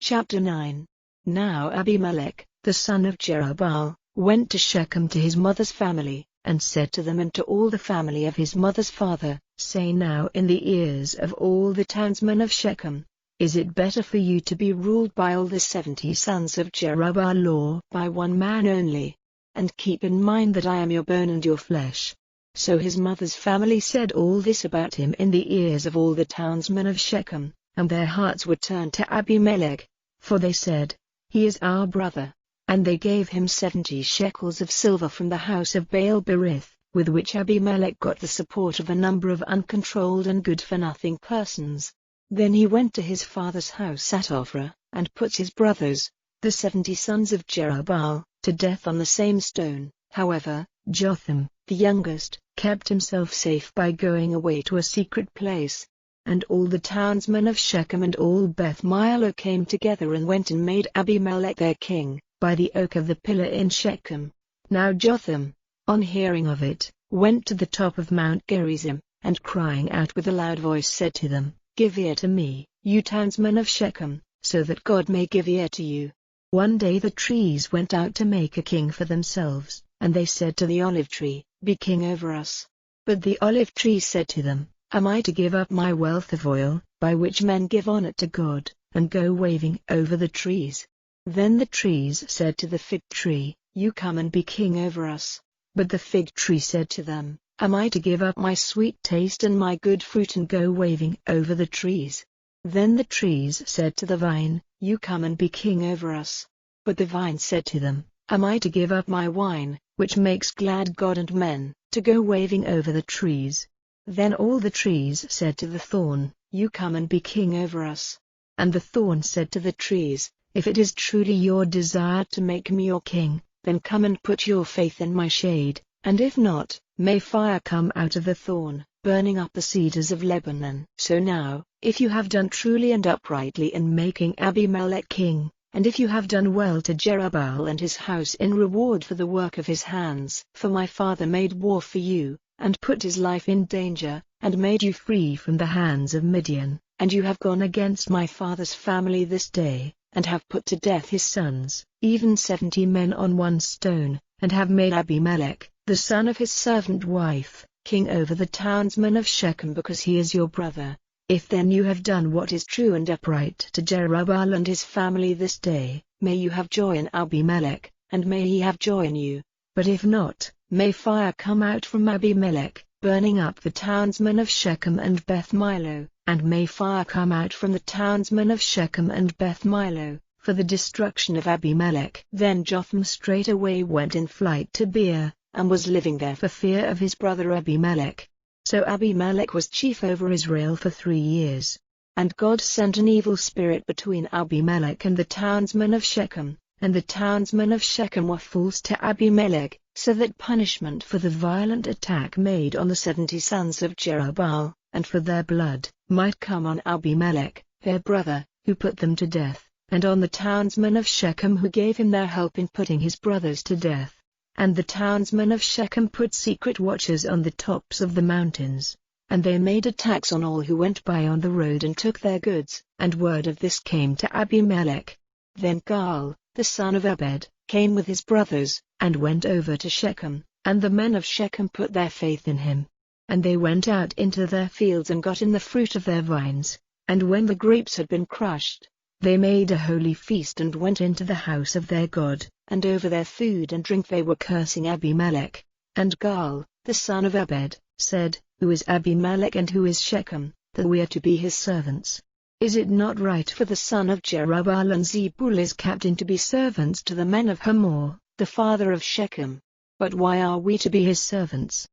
Chapter 9. Now Abimelech, the son of Jerubbaal, went to Shechem to his mother's family, and said to them and to all the family of his mother's father, "Say now in the ears of all the townsmen of Shechem, is it better for you to be ruled by all the 70 sons of Jerubbaal or by one man only? And keep in mind that I am your bone and your flesh." So his mother's family said all this about him in the ears of all the townsmen of Shechem, and their hearts were turned to Abimelech, for they said, "He is our brother." And they gave him 70 shekels of silver from the house of Baal-berith, with which Abimelech got the support of a number of uncontrolled and good-for-nothing persons. Then he went to his father's house at Ophrah, and put his brothers, the 70 sons of Jerubbaal, to death on the same stone. However, Jotham, the youngest, kept himself safe by going away to a secret place. And all the townsmen of Shechem and all Beth Millo came together and went and made Abimelech their king, by the oak of the pillar in Shechem. Now Jotham, on hearing of it, went to the top of Mount Gerizim, and crying out with a loud voice said to them, "Give ear to me, you townsmen of Shechem, so that God may give ear to you." One day the trees went out to make a king for themselves, and they said to the olive tree, "Be king over us." But the olive tree said to them, "Am I to give up my wealth of oil, by which men give honor to God, and go waving over the trees?" Then the trees said to the fig tree, "You come and be king over us." But the fig tree said to them, "Am I to give up my sweet taste and my good fruit and go waving over the trees?" Then the trees said to the vine, "You come and be king over us." But the vine said to them, "Am I to give up my wine, which makes glad God and men, to go waving over the trees?" Then all the trees said to the thorn, "You come and be king over us." And the thorn said to the trees, "If it is truly your desire to make me your king, then come and put your faith in my shade, and if not, may fire come out of the thorn, burning up the cedars of Lebanon." So now, if you have done truly and uprightly in making Abimelech king, and if you have done well to Jerubbaal and his house in reward for the work of his hands, for my father made war for you, and put his life in danger, and made you free from the hands of Midian, and you have gone against my father's family this day, and have put to death his sons, even 70 men on one stone, and have made Abimelech, the son of his servant wife, king over the townsmen of Shechem because he is your brother. If then you have done what is true and upright to Jerubbaal and his family this day, may you have joy in Abimelech, and may he have joy in you. But if not, may fire come out from Abimelech, burning up the townsmen of Shechem and Beth Millo, and may fire come out from the townsmen of Shechem and Beth Millo, for the destruction of Abimelech. Then Jotham straightway went in flight to Beer, and was living there for fear of his brother Abimelech. So Abimelech was chief over Israel for 3 years. And God sent an evil spirit between Abimelech and the townsmen of Shechem, and the townsmen of Shechem were false to Abimelech, so that punishment for the violent attack made on the 70 sons of Jerubbaal, and for their blood, might come on Abimelech, their brother, who put them to death, and on the townsmen of Shechem who gave him their help in putting his brothers to death. And the townsmen of Shechem put secret watches on the tops of the mountains, and they made attacks on all who went by on the road and took their goods, and word of this came to Abimelech. Then Gaal, the son of Ebed, came with his brothers, and went over to Shechem, and the men of Shechem put their faith in him. And they went out into their fields and got in the fruit of their vines, and when the grapes had been crushed, they made a holy feast and went into the house of their God, and over their food and drink they were cursing Abimelech. And Gaal, the son of Ebed, said, "Who is Abimelech and who is Shechem, that we are to be his servants? Is it not right for the son of Jerubbaal and Zebul his captain to be servants to the men of Hamor, the father of Shechem? But why are we to be his servants?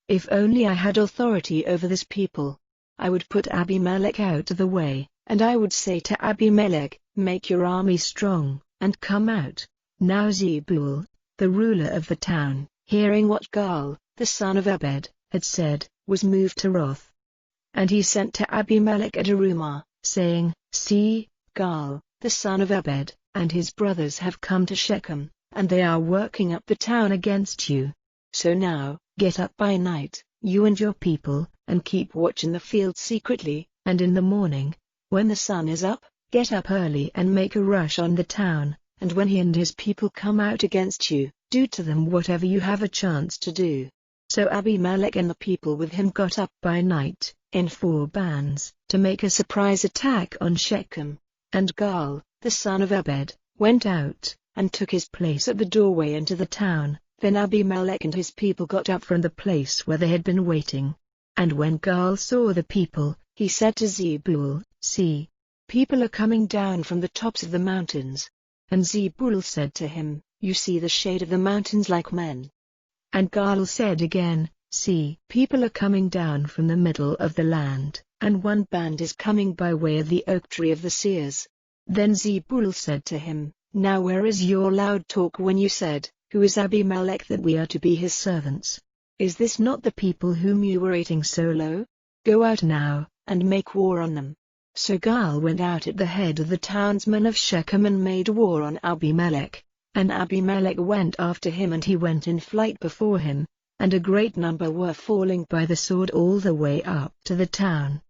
If only I had authority over this people, I would put Abimelech out of the way, and I would say to Abimelech, make your army strong, and come out." Now Zebul, the ruler of the town, hearing what Gaal, the son of Ebed, had said, was moved to wrath. And he sent to Abimelech at Arumah, saying, "See, Gaal, the son of Ebed, and his brothers have come to Shechem, and they are working up the town against you. So now, get up by night, you and your people, and keep watch in the field secretly, and in the morning, when the sun is up, get up early and make a rush on the town. And when he and his people come out against you, do to them whatever you have a chance to do." So Abimelech and the people with him got up by night, in 4 bands, to make a surprise attack on Shechem. And Gaal, the son of Ebed, went out, and took his place at the doorway into the town, Then Abimelech and his people got up from the place where they had been waiting. And when Gaal saw the people, he said to Zebul, "See, people are coming down from the tops of the mountains." And Zebul said to him, "You see the shade of the mountains like men." And Gaal said again, "See, people are coming down from the middle of the land, and one band is coming by way of the oak tree of the seers." Then Zebul said to him, "Now where is your loud talk when you said, 'Who is Abimelech that we are to be his servants?' Is this not the people whom you were eating so low? Go out now, and make war on them." So Gaal went out at the head of the townsmen of Shechem and made war on Abimelech. And Abimelech went after him, and he went in flight before him, and a great number were falling by the sword all the way up to the town.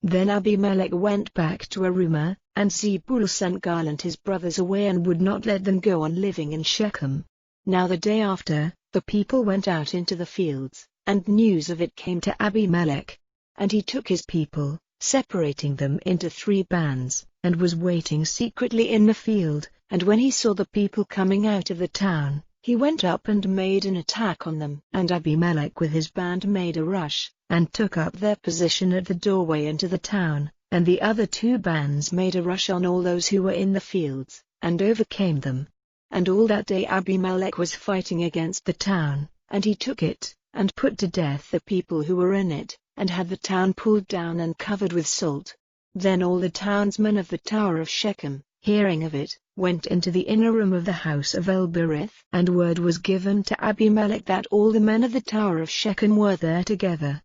Then Abimelech went back to Arumah, and Zebul sent Gaal and his brothers away and would not let them go on living in Shechem. Now the day after, the people went out into the fields, and news of it came to Abimelech. And he took his people, separating them into 3 bands, and was waiting secretly in the field. And when he saw the people coming out of the town, he went up and made an attack on them. And Abimelech with his band made a rush, and took up their position at the doorway into the town. And the other 2 bands made a rush on all those who were in the fields, and overcame them. And all that day Abimelech was fighting against the town, and he took it, and put to death the people who were in it, and had the town pulled down and covered with salt. Then all the townsmen of the Tower of Shechem, hearing of it, went into the inner room of the house of Elberith. And word was given to Abimelech that all the men of the Tower of Shechem were there together.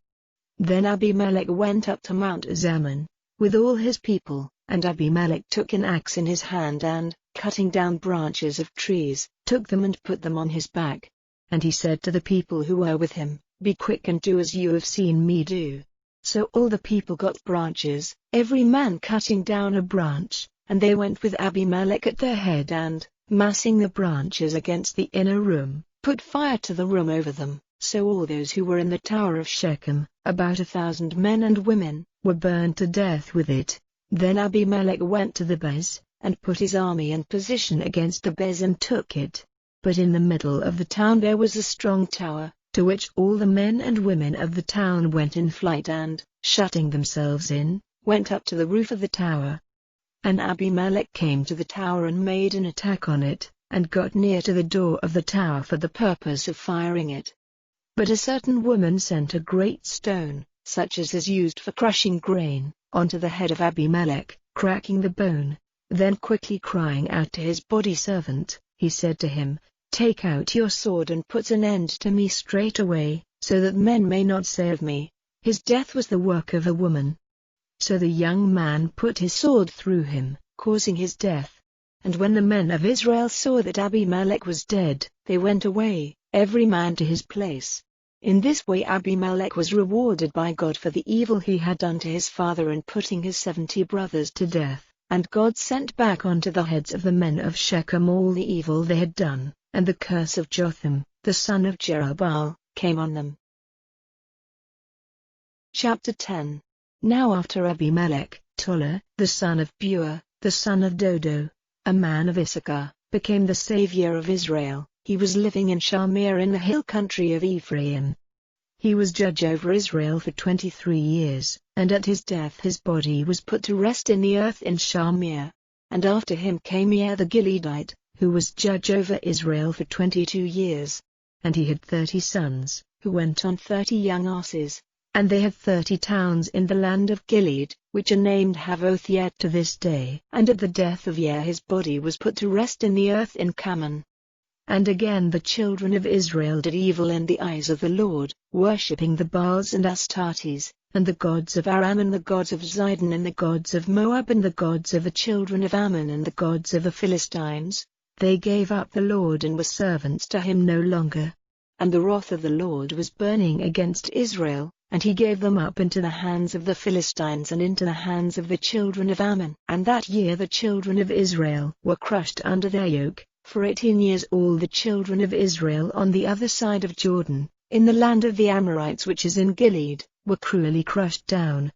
Then Abimelech went up to Mount Zaman, with all his people, and Abimelech took an axe in his hand and, cutting down branches of trees, took them and put them on his back. And he said to the people who were with him, "Be quick and do as you have seen me do." So all the people got branches, every man cutting down a branch, and they went with Abimelech at their head and, massing the branches against the inner room, put fire to the room over them. So all those who were in the Tower of Shechem, about 1,000 men and women, were burned to death with it. Then Abimelech went to the Bez, and put his army in position against the Bez and took it. But in the middle of the town there was a strong tower, to which all the men and women of the town went in flight and, shutting themselves in, went up to the roof of the tower. And Abimelech came to the tower and made an attack on it, and got near to the door of the tower for the purpose of firing it. But a certain woman sent a great stone, such as is used for crushing grain, onto the head of Abimelech, cracking the bone. Then quickly crying out to his body servant, he said to him, "Take out your sword and put an end to me straightway, so that men may not say of me, 'His death was the work of a woman.'" So the young man put his sword through him, causing his death. And when the men of Israel saw that Abimelech was dead, they went away, every man to his place. In this way Abimelech was rewarded by God for the evil he had done to his father in putting his 70 brothers to death. And God sent back onto the heads of the men of Shechem all the evil they had done, and the curse of Jotham, the son of Jerubbaal, came on them. Chapter 10. Now after Abimelech, Tola, the son of Beor, the son of Dodo, a man of Issachar, became the savior of Israel. He was living in Shamir in the hill country of Ephraim. He was judge over Israel for 23 years, and at his death his body was put to rest in the earth in Shamir. And after him came the Gileadite, who was judge over Israel for 22 years. And he had 30 sons, who went on 30 young asses. And they had 30 towns in the land of Gilead, which are named Havoth yet to this day. And at the death of his body was put to rest in the earth in Kaman. And again the children of Israel did evil in the eyes of the Lord, worshipping the Baals and Astartes, and the gods of Aram and the gods of Zidon and the gods of Moab and the gods of the children of Ammon and the gods of the Philistines. They gave up the Lord and were servants to him no longer. And the wrath of the Lord was burning against Israel, and he gave them up into the hands of the Philistines and into the hands of the children of Ammon. And that year the children of Israel were crushed under their yoke. For 18 years all the children of Israel on the other side of Jordan, in the land of the Amorites which is in Gilead, were cruelly crushed down.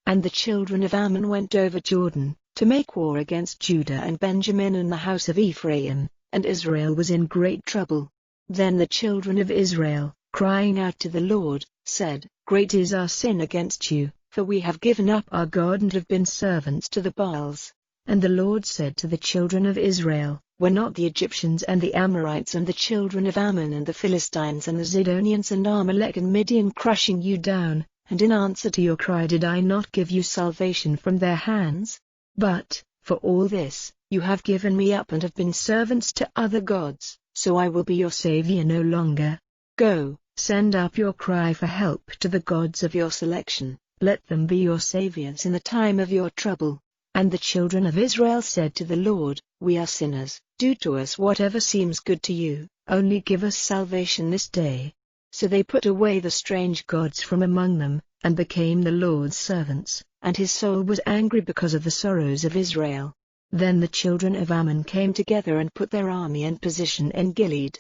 And the children of Ammon went over Jordan, to make war against Judah and Benjamin and the house of Ephraim, and Israel was in great trouble. Then the children of Israel, crying out to the Lord, said, Great is our sin against you, for we have given up our God and have been servants to the Baals. And the Lord said to the children of Israel, Were not the Egyptians and the Amorites and the children of Ammon and the Philistines and the Zidonians and Amalek and Midian crushing you down, and in answer to your cry did I not give you salvation from their hands? But, for all this, you have given me up and have been servants to other gods, so I will be your Savior no longer. Go, send up your cry for help to the gods of your selection, let them be your saviors in the time of your trouble. And the children of Israel said to the Lord, We are sinners, do to us whatever seems good to you, only give us salvation this day. So they put away the strange gods from among them, and became the Lord's servants, and his soul was angry because of the sorrows of Israel. Then the children of Ammon came together and put their army in position in Gilead.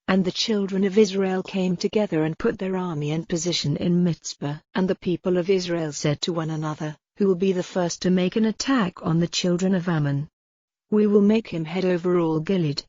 And the children of Israel came together and put their army in position in Mizpah. And the people of Israel said to one another, Who will be the first to make an attack on the children of Ammon? We will make him head over all Gilead.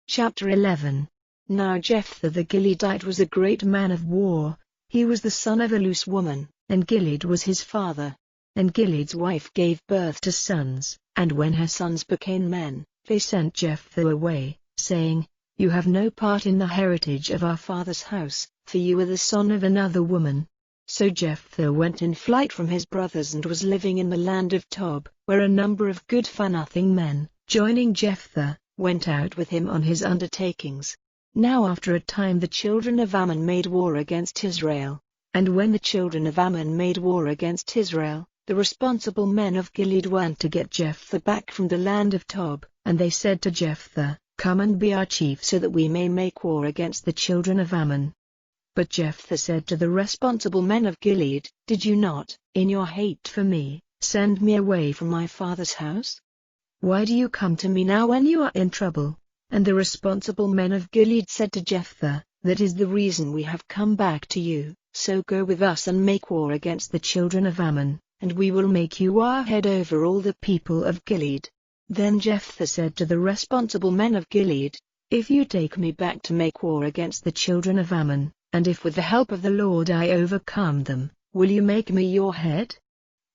Chapter 11. Now Jephthah the Gileadite was a great man of war. He was the son of a loose woman, and Gilead was his father. And Gilead's wife gave birth to sons, and when her sons became men, they sent Jephthah away, saying, You have no part in the heritage of our father's house, for you are the son of another woman. So Jephthah went in flight from his brothers and was living in the land of Tob, where a number of good-for-nothing men, joining Jephthah, went out with him on his undertakings. Now after a time the children of Ammon made war against Israel. And when the children of Ammon made war against Israel, the responsible men of Gilead went to get Jephthah back from the land of Tob, and they said to Jephthah, Come and be our chief so that we may make war against the children of Ammon. But Jephthah said to the responsible men of Gilead, Did you not, in your hate for me, send me away from my father's house? Why do you come to me now when you are in trouble? And the responsible men of Gilead said to Jephthah, That is the reason we have come back to you, so go with us and make war against the children of Ammon, and we will make you our head over all the people of Gilead. Then Jephthah said to the responsible men of Gilead, If you take me back to make war against the children of Ammon, and if with the help of the Lord I overcome them, will you make me your head?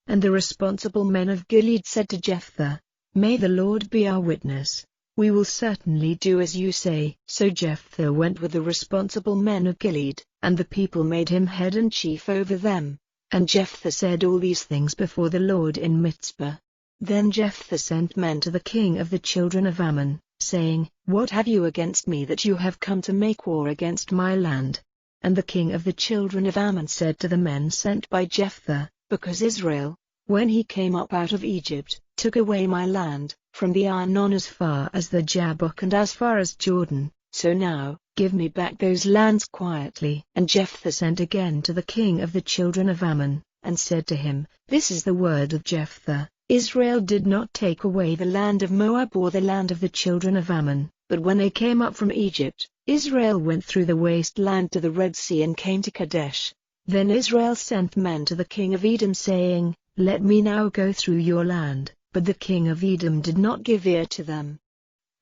And the responsible men of Gilead said to Jephthah, May the Lord be our witness, we will certainly do as you say. So Jephthah went with the responsible men of Gilead, and the people made him head and chief over them. And Jephthah said all these things before the Lord in Mizpah. Then Jephthah sent men to the king of the children of Ammon, saying, What have you against me that you have come to make war against my land? And the king of the children of Ammon said to the men sent by Jephthah, Because Israel, when he came up out of Egypt, took away my land, from the Arnon as far as the Jabbok and as far as Jordan, so now, give me back those lands quietly. And Jephthah sent again to the king of the children of Ammon, and said to him, This is the word of Jephthah, Israel did not take away the land of Moab or the land of the children of Ammon, but when they came up from Egypt, Israel went through the wasteland to the Red Sea and came to Kadesh. Then Israel sent men to the king of Edom saying, Let me now go through your land, but the king of Edom did not give ear to them.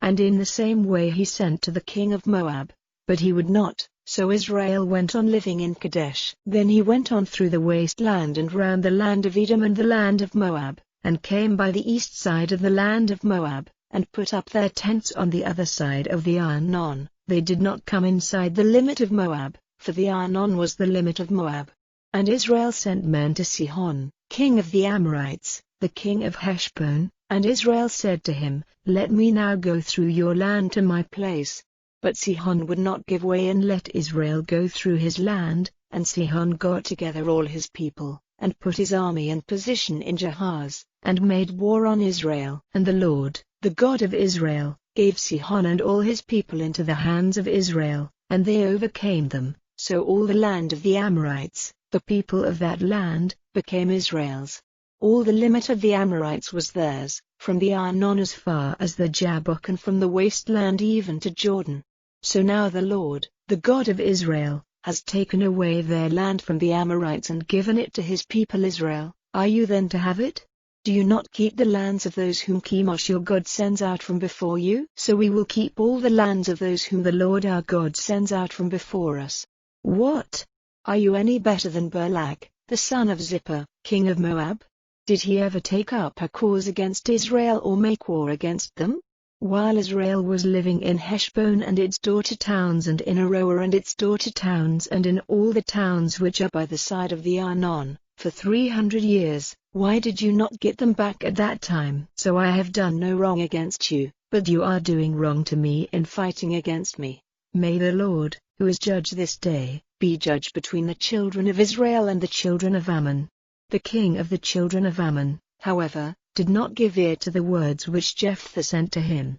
And in the same way he sent to the king of Moab, but he would not, so Israel went on living in Kadesh. Then he went on through the wasteland and round the land of Edom and the land of Moab, and came by the east side of the land of Moab, and put up their tents on the other side of the Arnon. They did not come inside the limit of Moab, for the Arnon was the limit of Moab. And Israel sent men to Sihon, king of the Amorites, the king of Heshbon, and Israel said to him, Let me now go through your land to my place. But Sihon would not give way and let Israel go through his land, and Sihon got together all his people, and put his army in position in Jahaz, and made war on Israel. And the Lord, the God of Israel, gave Sihon and all his people into the hands of Israel, and they overcame them. So all the land of the Amorites, the people of that land, became Israel's. All the limit of the Amorites was theirs, from the Arnon as far as the Jabbok and from the wasteland even to Jordan. So now the Lord, the God of Israel, has taken away their land from the Amorites and given it to his people Israel. Are you then to have it? Do you not keep the lands of those whom Chemosh your God sends out from before you? So we will keep all the lands of those whom the Lord our God sends out from before us. What? Are you any better than Balak, the son of Zippor, king of Moab? Did he ever take up a cause against Israel or make war against them? While Israel was living in Heshbon and its daughter towns, and in Aroer and its daughter towns, and in all the towns which are by the side of the Arnon, for 300 years, why did you not get them back at that time? So I have done no wrong against you, but you are doing wrong to me in fighting against me. May the Lord, who is judge this day, be judge between the children of Israel and the children of Ammon. The king of the children of Ammon, however, did not give ear to the words which Jephthah sent to him.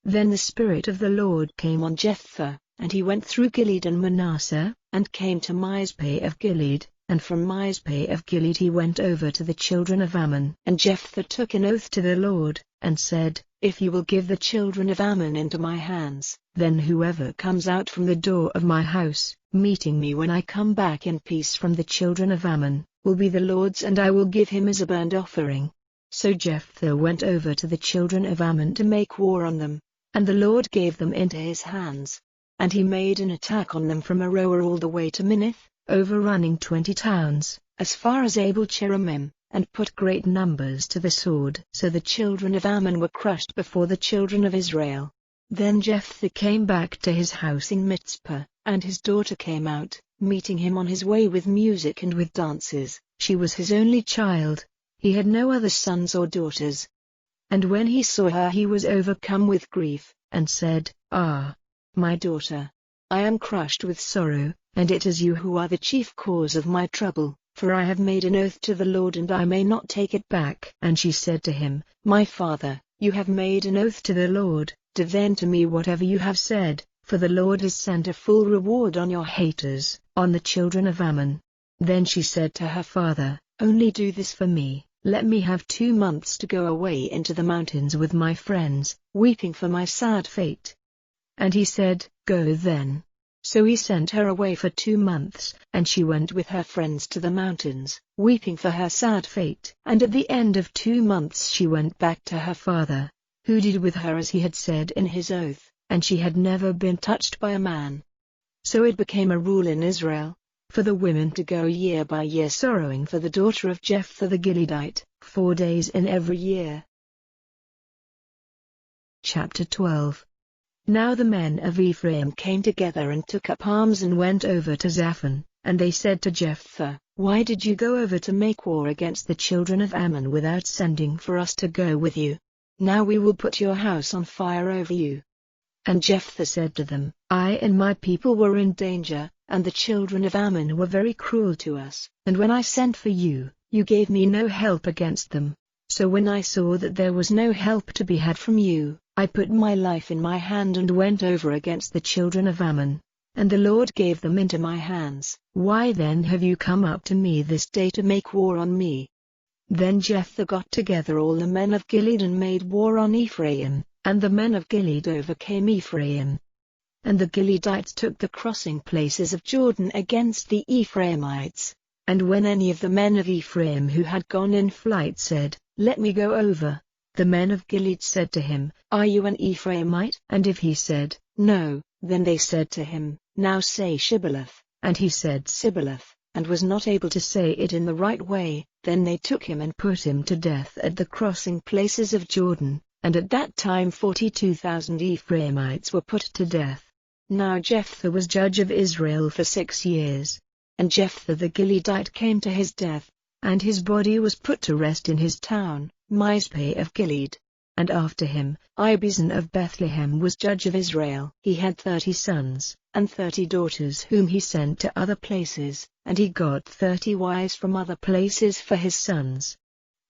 Then the Spirit of the Lord came on Jephthah, and he went through Gilead and Manasseh, and came to Mizpeh of Gilead, and from Mizpeh of Gilead he went over to the children of Ammon. And Jephthah took an oath to the Lord, and said, If you will give the children of Ammon into my hands, then whoever comes out from the door of my house, meeting me when I come back in peace from the children of Ammon, will be the Lord's, and I will give him as a burnt offering. So Jephthah went over to the children of Ammon to make war on them, and the Lord gave them into his hands. And he made an attack on them from Aroer all the way to Minnith, overrunning 20 towns, as far as Abel-cheramim, and put great numbers to the sword. So the children of Ammon were crushed before the children of Israel. Then Jephthah came back to his house in Mizpah, and his daughter came out, meeting him on his way with music and with dances. She was his only child. He had no other sons or daughters. And when he saw her he was overcome with grief, and said, Ah, my daughter! I am crushed with sorrow, and it is you who are the chief cause of my trouble, for I have made an oath to the Lord and I may not take it back. And she said to him, My father, you have made an oath to the Lord, do then to me whatever you have said, for the Lord has sent a full reward on your haters, on the children of Ammon. Then she said to her father, Only do this for me. Let me have 2 months to go away into the mountains with my friends, weeping for my sad fate. And he said, Go then. So he sent her away for 2 months, and she went with her friends to the mountains, weeping for her sad fate. And at the end of 2 months she went back to her father, who did with her as he had said in his oath, and she had never been touched by a man. So it became a rule in Israel, for the women to go year by year sorrowing for the daughter of Jephthah the Gileadite, 4 days in every year. Chapter 12. Now the men of Ephraim came together and took up arms and went over to Zaphon, and they said to Jephthah, Why did you go over to make war against the children of Ammon without sending for us to go with you? Now we will put your house on fire over you. And Jephthah said to them, I and my people were in danger, and the children of Ammon were very cruel to us. And when I sent for you, you gave me no help against them. So when I saw that there was no help to be had from you, I put my life in my hand and went over against the children of Ammon. And the Lord gave them into my hands. Why then have you come up to me this day to make war on me? Then Jephthah got together all the men of Gilead and made war on Ephraim, and the men of Gilead overcame Ephraim. And the Gileadites took the crossing places of Jordan against the Ephraimites. And when any of the men of Ephraim who had gone in flight said, Let me go over, the men of Gilead said to him, Are you an Ephraimite? And if he said, No, then they said to him, Now say Shibboleth. And he said Sibboleth, and was not able to say it in the right way. Then they took him and put him to death at the crossing places of Jordan, and at that time 42,000 Ephraimites were put to death. Now Jephthah was judge of Israel for 6 years. And Jephthah the Gileadite came to his death, and his body was put to rest in his town, Mizpeh of Gilead. And after him, Ibizan of Bethlehem was judge of Israel. He had 30 sons, and 30 daughters whom he sent to other places, and he got 30 wives from other places for his sons.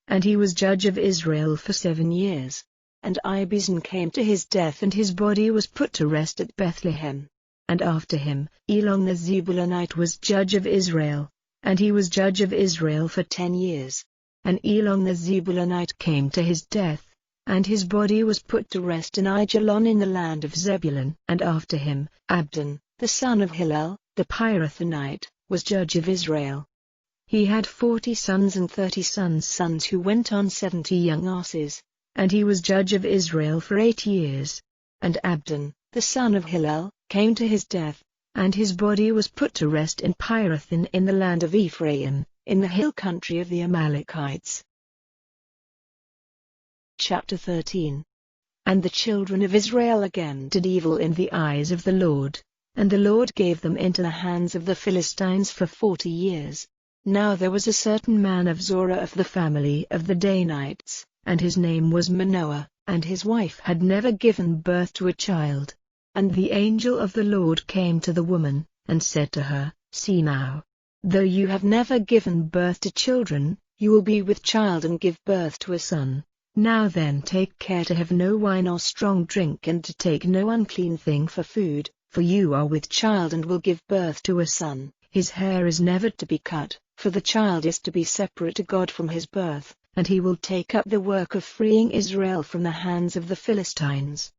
And he was judge of Israel for 7 years. And Ibizan came to his death and his body was put to rest at Bethlehem. And after him, Elon the Zebulunite was judge of Israel, and he was judge of Israel for 10 years. And Elon the Zebulunite came to his death, and his body was put to rest in Aijalon in the land of Zebulun. And after him, Abdon, the son of Hillel, the Pirathonite, was judge of Israel. He had 40 sons and 30 sons who went on 70 young asses, and he was judge of Israel for 8 years. And Abdon, the son of Hillel, came to his death, and his body was put to rest in Pirathon in the land of Ephraim, in the hill country of the Amalekites. Chapter 13. And the children of Israel again did evil in the eyes of the Lord, and the Lord gave them into the hands of the Philistines for 40 years. Now there was a certain man of Zorah of the family of the Danites, and his name was Manoah, and his wife had never given birth to a child. And the angel of the Lord came to the woman, and said to her, See now, though you have never given birth to children, you will be with child and give birth to a son. Now then take care to have no wine or strong drink and to take no unclean thing for food, for you are with child and will give birth to a son. His hair is never to be cut, for the child is to be separate to God from his birth, and he will take up the work of freeing Israel from the hands of the Philistines.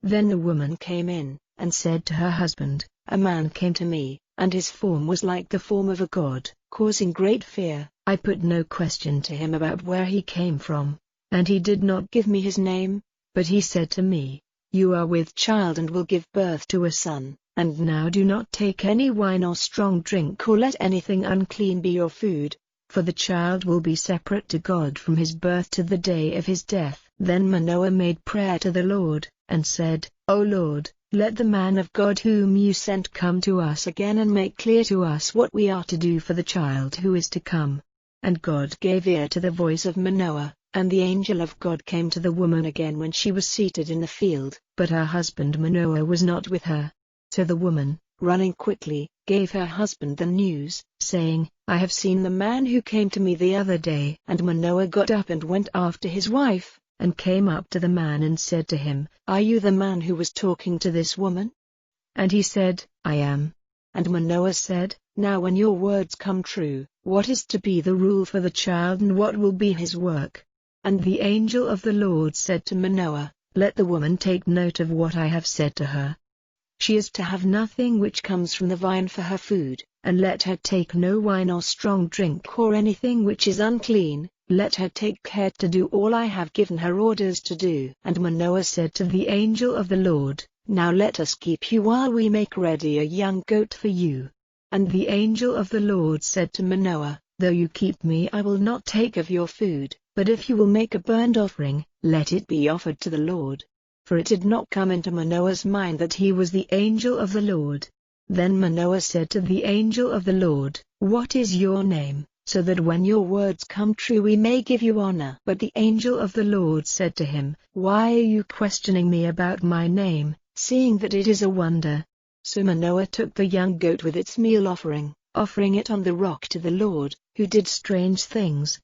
Then the woman came in, and said to her husband, A man came to me, and his form was like the form of a god, causing great fear. I put no question to him about where he came from, and he did not give me his name, but he said to me, You are with child and will give birth to a son, and now do not take any wine or strong drink or let anything unclean be your food, for the child will be separate to God from his birth to the day of his death. Then Manoah made prayer to the Lord, and said, O Lord, let the man of God whom you sent come to us again and make clear to us what we are to do for the child who is to come. And God gave ear to the voice of Manoah, and the angel of God came to the woman again when she was seated in the field, but her husband Manoah was not with her. So the woman, running quickly, gave her husband the news, saying, I have seen the man who came to me the other day. And Manoah got up and went after his wife, and came up to the man and said to him, Are you the man who was talking to this woman? And he said, I am. And Manoah said, Now when your words come true, what is to be the rule for the child and what will be his work? And the angel of the Lord said to Manoah, Let the woman take note of what I have said to her. She is to have nothing which comes from the vine for her food, and let her take no wine or strong drink or anything which is unclean. Let her take care to do all I have given her orders to do. And Manoah said to the angel of the Lord, Now let us keep you while we make ready a young goat for you. And the angel of the Lord said to Manoah, Though you keep me, I will not take of your food, but if you will make a burnt offering, let it be offered to the Lord. For it did not come into Manoah's mind that he was the angel of the Lord. Then Manoah said to the angel of the Lord, What is your name, so that when your words come true we may give you honor? But the angel of the Lord said to him, Why are you questioning me about my name, seeing that it is a wonder? So Manoah took the young goat with its meal offering, offering it on the rock to the Lord, who did strange things.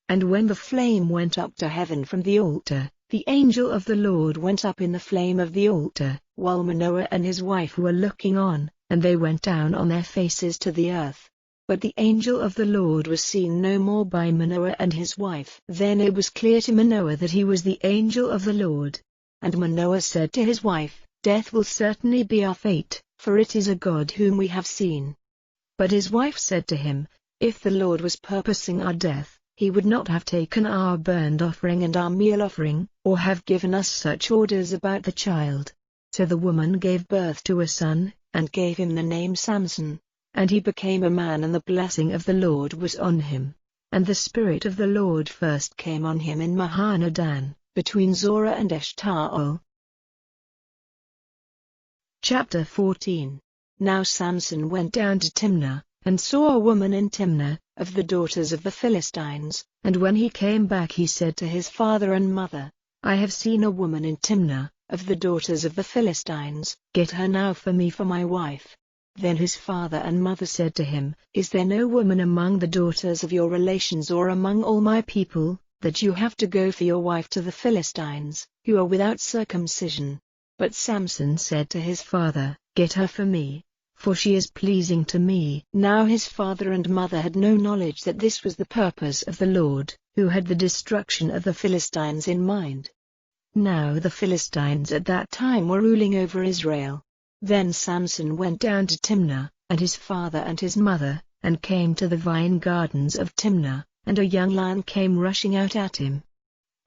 And when the flame went up to heaven from the altar, the angel of the Lord went up in the flame of the altar, while Manoah and his wife were looking on, and they went down on their faces to the earth. But the angel of the Lord was seen no more by Manoah and his wife. Then it was clear to Manoah that he was the angel of the Lord. And Manoah said to his wife, Death will certainly be our fate, for it is a God whom we have seen. But his wife said to him, If the Lord was purposing our death, he would not have taken our burnt offering and our meal offering, or have given us such orders about the child. So the woman gave birth to a son, and gave him the name Samson. And he became a man, and the blessing of the Lord was on him. And the Spirit of the Lord first came on him in Mahanadan, between Zorah and Eshtaol. Chapter 14. Now Samson went down to Timnah, and saw a woman in Timnah, of the daughters of the Philistines, and when he came back he said to his father and mother, I have seen a woman in Timnah, of the daughters of the Philistines, get her now for me for my wife. Then his father and mother said to him, Is there no woman among the daughters of your relations or among all my people, that you have to go for your wife to the Philistines, who are without circumcision? But Samson said to his father, Get her for me, for she is pleasing to me. Now his father and mother had no knowledge that this was the purpose of the Lord, who had the destruction of the Philistines in mind. Now the Philistines at that time were ruling over Israel. Then Samson went down to Timnah, and his father and his mother, and came to the vine gardens of Timnah, and a young lion came rushing out at him.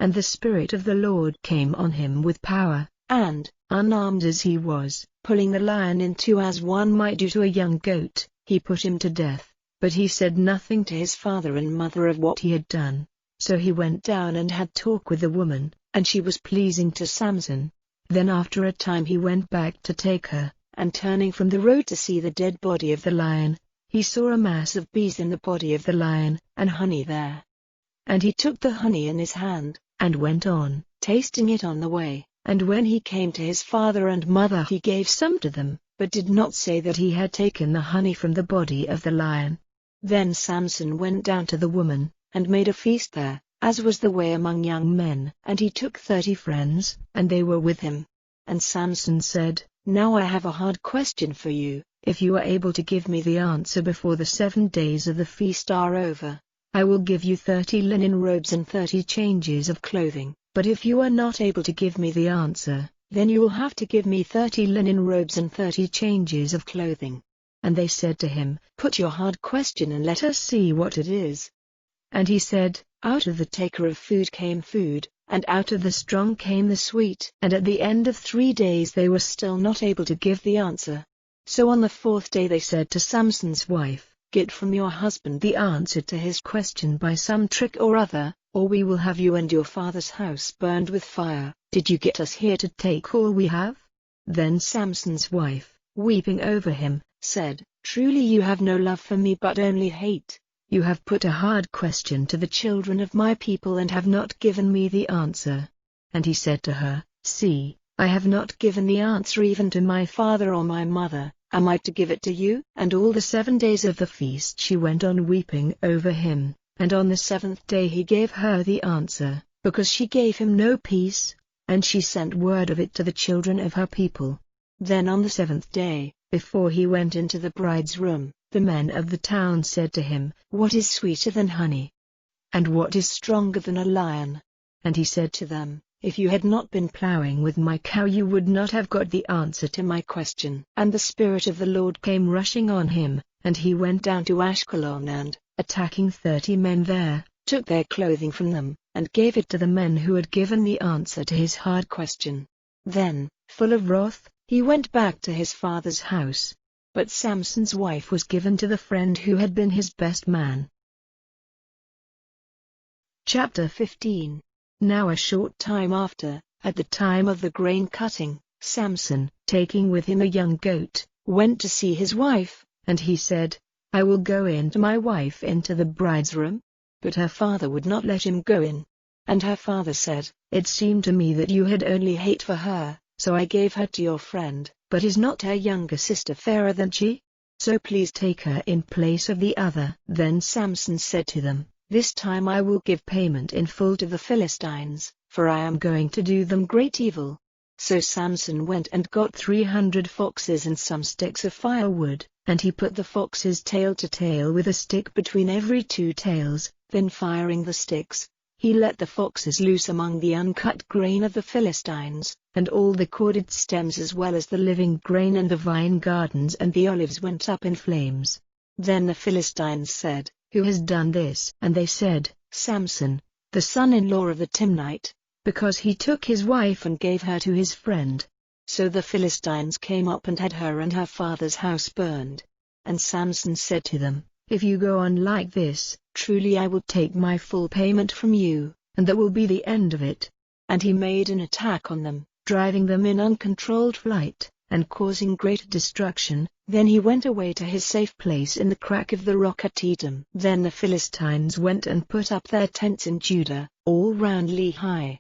And the Spirit of the Lord came on him with power, and, unarmed as he was, pulling the lion in two as one might do to a young goat, he put him to death. But he said nothing to his father and mother of what he had done. So he went down and had talk with the woman, and she was pleasing to Samson. Then after a time he went back to take her, and turning from the road to see the dead body of the lion, he saw a mass of bees in the body of the lion, and honey there. And he took the honey in his hand, and went on, tasting it on the way, and when he came to his father and mother he gave some to them, but did not say that he had taken the honey from the body of the lion. Then Samson went down to the woman, and made a feast there, as was the way among young men, and he took 30 friends, and they were with him. And Samson said, Now I have a hard question for you. If you are able to give me the answer before the 7 days of the feast are over, I will give you 30 linen robes and 30 changes of clothing. But if you are not able to give me the answer, then you will have to give me 30 linen robes and 30 changes of clothing. And they said to him, Put your hard question and let us see what it is. And he said, Out of the taker of food came food, and out of the strong came the sweet. And at the end of 3 days they were still not able to give the answer. So on the 4th day they said to Samson's wife, Get from your husband the answer to his question by some trick or other, or we will have you and your father's house burned with fire. Did you get us here to take all we have? Then Samson's wife, weeping over him, said, Truly you have no love for me but only hate. You have put a hard question to the children of my people and have not given me the answer. And he said to her, See, I have not given the answer even to my father or my mother. Am I to give it to you? And all the 7 days of the feast she went on weeping over him, and on the 7th day he gave her the answer, because she gave him no peace, and she sent word of it to the children of her people. Then on the 7th day, before he went into the bride's room, the men of the town said to him, What is sweeter than honey? And what is stronger than a lion? And he said to them, If you had not been plowing with my cow you would not have got the answer to my question. And the Spirit of the Lord came rushing on him, and he went down to Ashkelon and, attacking 30 men there, took their clothing from them, and gave it to the men who had given the answer to his hard question. Then, full of wrath, he went back to his father's house. But Samson's wife was given to the friend who had been his best man. Chapter 15. Now a short time after, at the time of the grain cutting, Samson, taking with him a young goat, went to see his wife, and he said, I will go in to my wife into the bride's room. But her father would not let him go in. And her father said, It seemed to me that you had only hate for her, so I gave her to your friend. But is not her younger sister fairer than she? So please take her in place of the other. Then Samson said to them, This time I will give payment in full to the Philistines, for I am going to do them great evil. So Samson went and got 300 foxes and some sticks of firewood, and he put the foxes tail to tail with a stick between every 2 tails, then firing the sticks, he let the foxes loose among the uncut grain of the Philistines, and all the corded stems as well as the living grain and the vine gardens and the olives went up in flames. Then the Philistines said, Who has done this? And they said, Samson, the son-in-law of the Timnite, because he took his wife and gave her to his friend. So the Philistines came up and had her and her father's house burned. And Samson said to them, If you go on like this, truly I will take my full payment from you, and that will be the end of it. And he made an attack on them, driving them in uncontrolled flight, and causing great destruction. Then he went away to his safe place in the crack of the rock at Edom. Then the Philistines went and put up their tents in Judah, all round Lehi.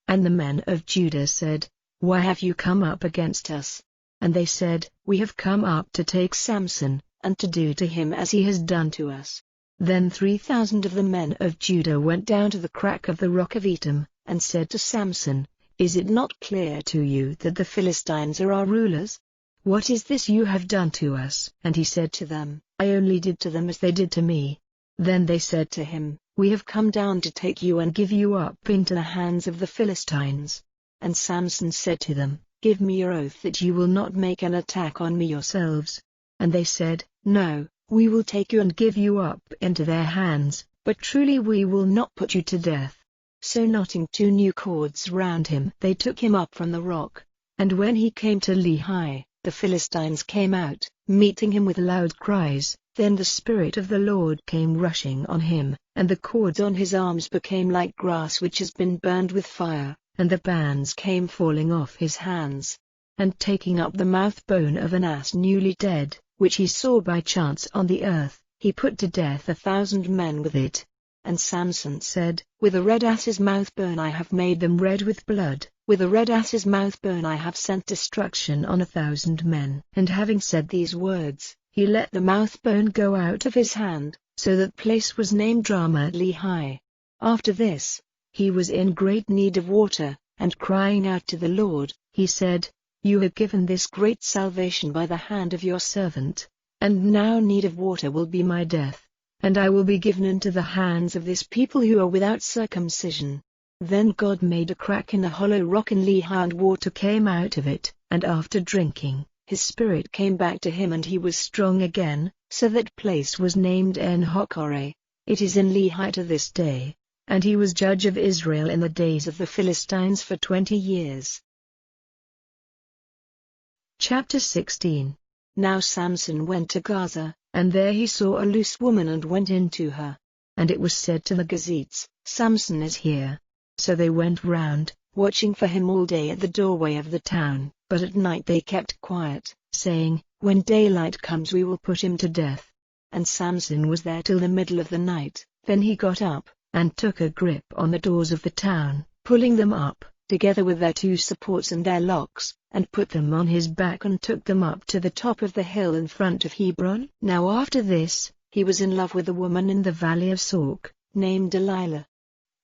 And the men of Judah said, Why have you come up against us? And they said, We have come up to take Samson, and to do to him as he has done to us. Then 3,000 of the men of Judah went down to the crack of the rock of Edom, and said to Samson, Is it not clear to you that the Philistines are our rulers? What is this you have done to us? And he said to them, I only did to them as they did to me. Then they said to him, We have come down to take you and give you up into the hands of the Philistines. And Samson said to them, Give me your oath that you will not make an attack on me yourselves. And they said, No, "We will take you and give you up into their hands, but truly we will not put you to death." So knotting 2 new cords round him, they took him up from the rock. And when he came to Lehi, the Philistines came out, meeting him with loud cries. Then the Spirit of the Lord came rushing on him, and the cords on his arms became like grass which has been burned with fire, and the bands came falling off his hands. And taking up the mouth bone of an ass newly dead, which he saw by chance on the earth, he put to death 1,000 men with it. And Samson said, "With a red ass's mouth bone I have made them red with blood, with a red ass's mouth bone I have sent destruction on 1,000 men." And having said these words, he let the mouth bone go out of his hand, so that place was named Ramah Lehi. After this, he was in great need of water, and crying out to the Lord, he said, "You have given this great salvation by the hand of your servant, and now need of water will be my death, and I will be given into the hands of this people who are without circumcision." Then God made a crack in the hollow rock in Lehi, and water came out of it, and after drinking, his spirit came back to him and he was strong again, so that place was named En-Hakkore. It is in Lehi to this day. And he was judge of Israel in the days of the Philistines for 20 years. Chapter 16. Now Samson went to Gaza, and there he saw a loose woman and went in to her. And it was said to the Gazites, "Samson is here." So they went round, watching for him all day at the doorway of the town, but at night they kept quiet, saying, "When daylight comes we will put him to death." And Samson was there till the middle of the night. Then he got up, and took a grip on the doors of the town, pulling them up, together with their 2 supports and their locks, and put them on his back and took them up to the top of the hill in front of Hebron. Now after this, he was in love with a woman in the valley of Sork, named Delilah.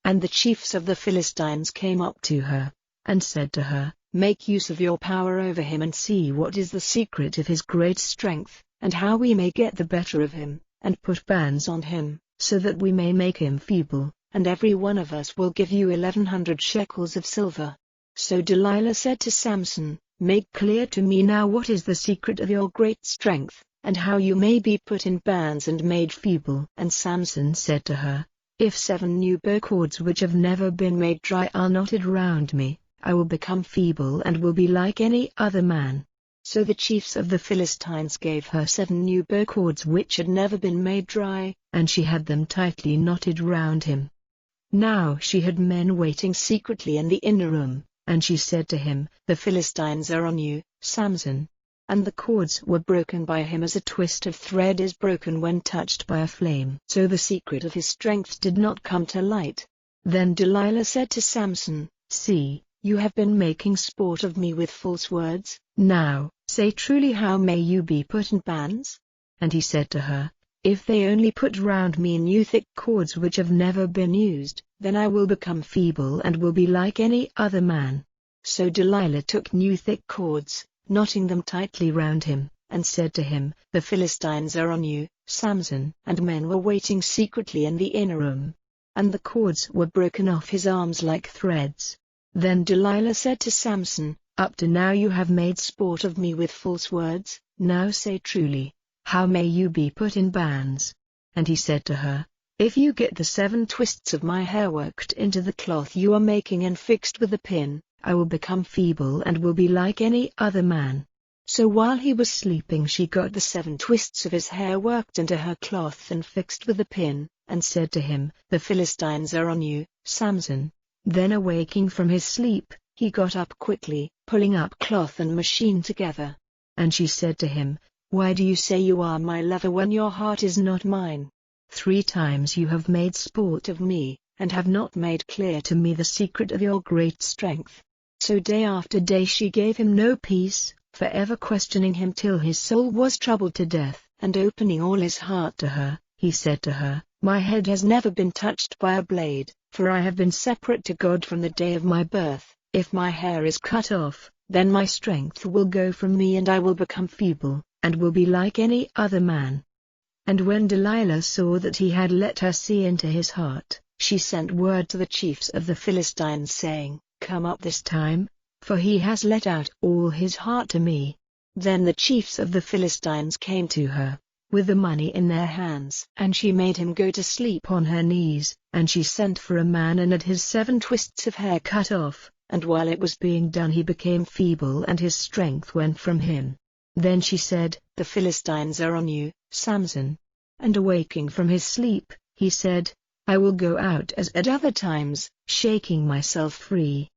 And the chiefs of the Philistines came up to her, and said to her, "Make use of your power over him and see what is the secret of his great strength, and how we may get the better of him, and put bands on him, so that we may make him feeble, and every one of us will give you 1,100 shekels of silver." So Delilah said to Samson, "Make clear to me now what is the secret of your great strength, and how you may be put in bands and made feeble." And Samson said to her, "If 7 new bow cords which have never been made dry are knotted round me, I will become feeble and will be like any other man." So the chiefs of the Philistines gave her 7 new bow cords which had never been made dry, and she had them tightly knotted round him. Now she had men waiting secretly in the inner room, and she said to him, "The Philistines are on you, Samson." And the cords were broken by him as a twist of thread is broken when touched by a flame. So the secret of his strength did not come to light. Then Delilah said to Samson, "See, you have been making sport of me with false words. Now, say truly, how may you be put in bands?" And he said to her, "If they only put round me new thick cords which have never been used, then I will become feeble and will be like any other man." So Delilah took new thick cords, knotting them tightly round him, and said to him, "The Philistines are on you, Samson." And men were waiting secretly in the inner room. And the cords were broken off his arms like threads. Then Delilah said to Samson, "Up to now you have made sport of me with false words. Now say truly, how may you be put in bands?" And he said to her, "If you get the 7 twists of my hair worked into the cloth you are making and fixed with a pin, I will become feeble and will be like any other man." So while he was sleeping she got the 7 twists of his hair worked into her cloth and fixed with a pin, and said to him, "The Philistines are on you, Samson." Then awaking from his sleep, he got up quickly, pulling up cloth and machine together. And she said to him, "Why do you say you are my lover when your heart is not mine? 3 times you have made sport of me, and have not made clear to me the secret of your great strength." So day after day she gave him no peace, forever questioning him till his soul was troubled to death. And opening all his heart to her, he said to her, "My head has never been touched by a blade, for I have been separate to God from the day of my birth. If my hair is cut off, then my strength will go from me and I will become feeble, and will be like any other man." And when Delilah saw that he had let her see into his heart, she sent word to the chiefs of the Philistines saying, "Come up this time, for he has let out all his heart to me." Then the chiefs of the Philistines came to her, with the money in their hands. And she made him go to sleep on her knees, and she sent for a man and had his 7 twists of hair cut off, and while it was being done he became feeble and his strength went from him. Then she said, "The Philistines are on you, Samson." And awaking from his sleep, he said, "I will go out as at other times, shaking myself free."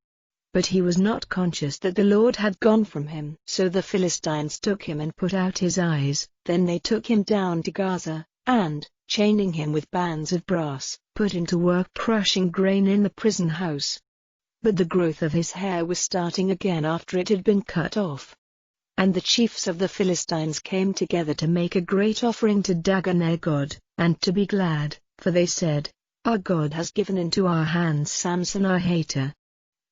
But he was not conscious that the Lord had gone from him. So the Philistines took him and put out his eyes. Then they took him down to Gaza, and, chaining him with bands of brass, put him to work crushing grain in the prison house. But the growth of his hair was starting again after it had been cut off. And the chiefs of the Philistines came together to make a great offering to Dagon their god, and to be glad, for they said, "Our God has given into our hands Samson our hater."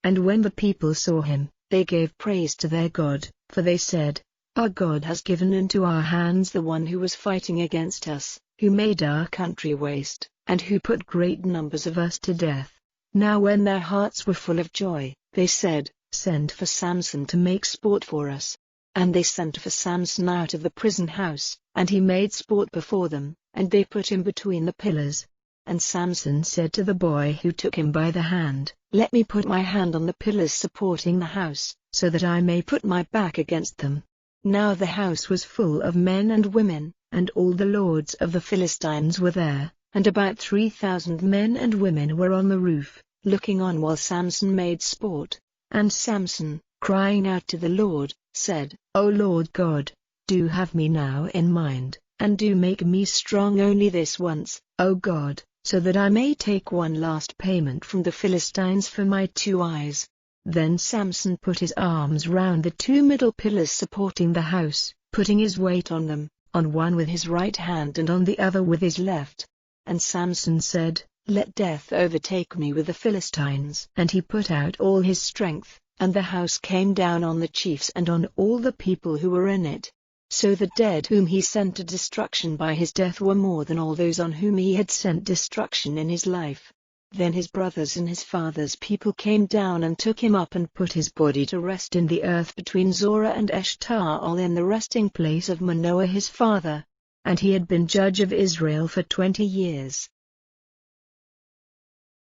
And when the people saw him, they gave praise to their God, for they said, "Our God has given into our hands the one who was fighting against us, who made our country waste, and who put great numbers of us to death." Now when their hearts were full of joy, they said, "Send for Samson to make sport for us." And they sent for Samson out of the prison house, and he made sport before them, and they put him between the pillars. And Samson said to the boy who took him by the hand, "Let me put my hand on the pillars supporting the house, so that I may put my back against them." Now the house was full of men and women, and all the lords of the Philistines were there, and about 3,000 men and women were on the roof, looking on while Samson made sport. And Samson, crying out to the Lord, said, "O Lord God, do have me now in mind, and do make me strong only this once, O God, so that I may take one last payment from the Philistines for my 2 eyes." Then Samson put his arms round the 2 middle pillars supporting the house, putting his weight on them, on one with his right hand and on the other with his left. And Samson said, "Let death overtake me with the Philistines." And he put out all his strength, and the house came down on the chiefs and on all the people who were in it. So the dead whom he sent to destruction by his death were more than all those on whom he had sent destruction in his life. Then his brothers and his father's people came down and took him up and put his body to rest in the earth between Zorah and Eshtaol in the resting place of Manoah his father. And he had been judge of Israel for 20 years.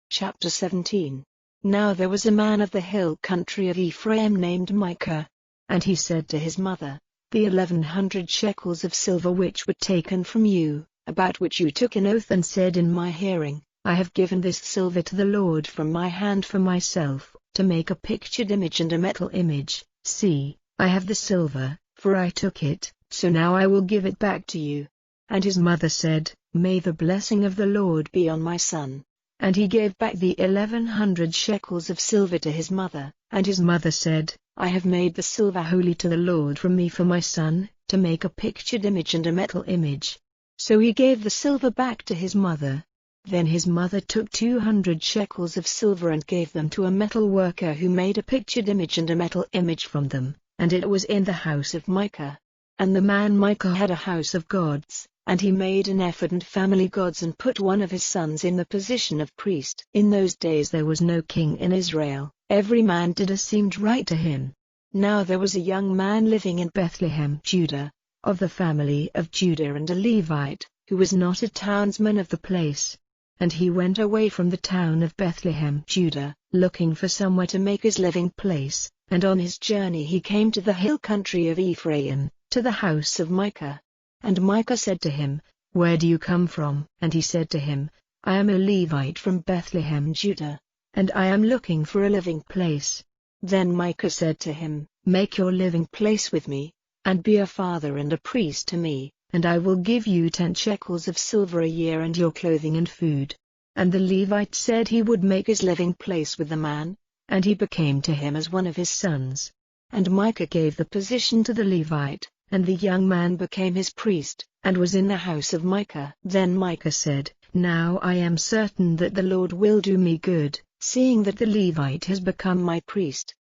Chapter 17. Now there was a man of the hill country of Ephraim named Micah. And he said to his mother, "The 1,100 shekels of silver which were taken from you, about which you took an oath and said in my hearing, I have given this silver to the Lord from my hand for myself, to make a pictured image and a metal image. See, I have the silver, for I took it, so now I will give it back to you." And his mother said, "May the blessing of the Lord be on my son." And he gave back the 1,100 shekels of silver to his mother, and his mother said, "I have made the silver holy to the Lord from me for my son, to make a pictured image and a metal image." So he gave the silver back to his mother. Then his mother took 200 shekels of silver and gave them to a metal worker who made a pictured image and a metal image from them, and it was in the house of Micah. And the man Micah had a house of gods, and he made an ephod and family gods and put one of his sons in the position of priest. In those days there was no king in Israel, every man did as seemed right to him. Now there was a young man living in Bethlehem, Judah, of the family of Judah, and a Levite, who was not a townsman of the place. And he went away from the town of Bethlehem, Judah, looking for somewhere to make his living place, and on his journey he came to the hill country of Ephraim, to the house of Micah. And Micah said to him, "Where do you come from?" And he said to him, "I am a Levite from Bethlehem, Judah, and I am looking for a living place." Then Micah said to him, "Make your living place with me, and be a father and a priest to me, and I will give you 10 shekels of silver a year and your clothing and food." And the Levite said he would make his living place with the man, and he became to him as one of his sons. And Micah gave the position to the Levite, and the young man became his priest, and was in the house of Micah. Then Micah said, "Now I am certain that the Lord will do me good, seeing that the Levite has become my priest."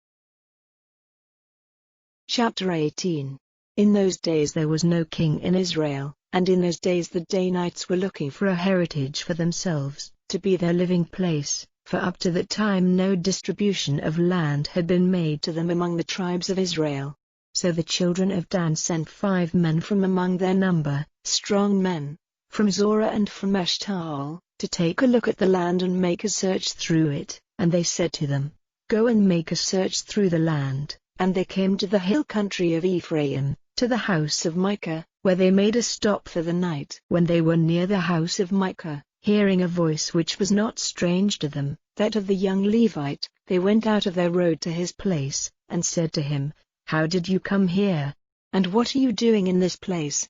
Chapter 18. In those days there was no king in Israel, and in those days the Danites were looking for a heritage for themselves, to be their living place, for up to that time no distribution of land had been made to them among the tribes of Israel. So the children of Dan sent 5 men from among their number, strong men, from Zorah and from Eshtaol, to take a look at the land and make a search through it. And they said to them, Go and make a search through the land. And they came to the hill country of Ephraim, to the house of Micah, where they made a stop for the night. When they were near the house of Micah, hearing a voice which was not strange to them, that of the young Levite, they went out of their road to his place, and said to him, How did you come here? And what are you doing in this place?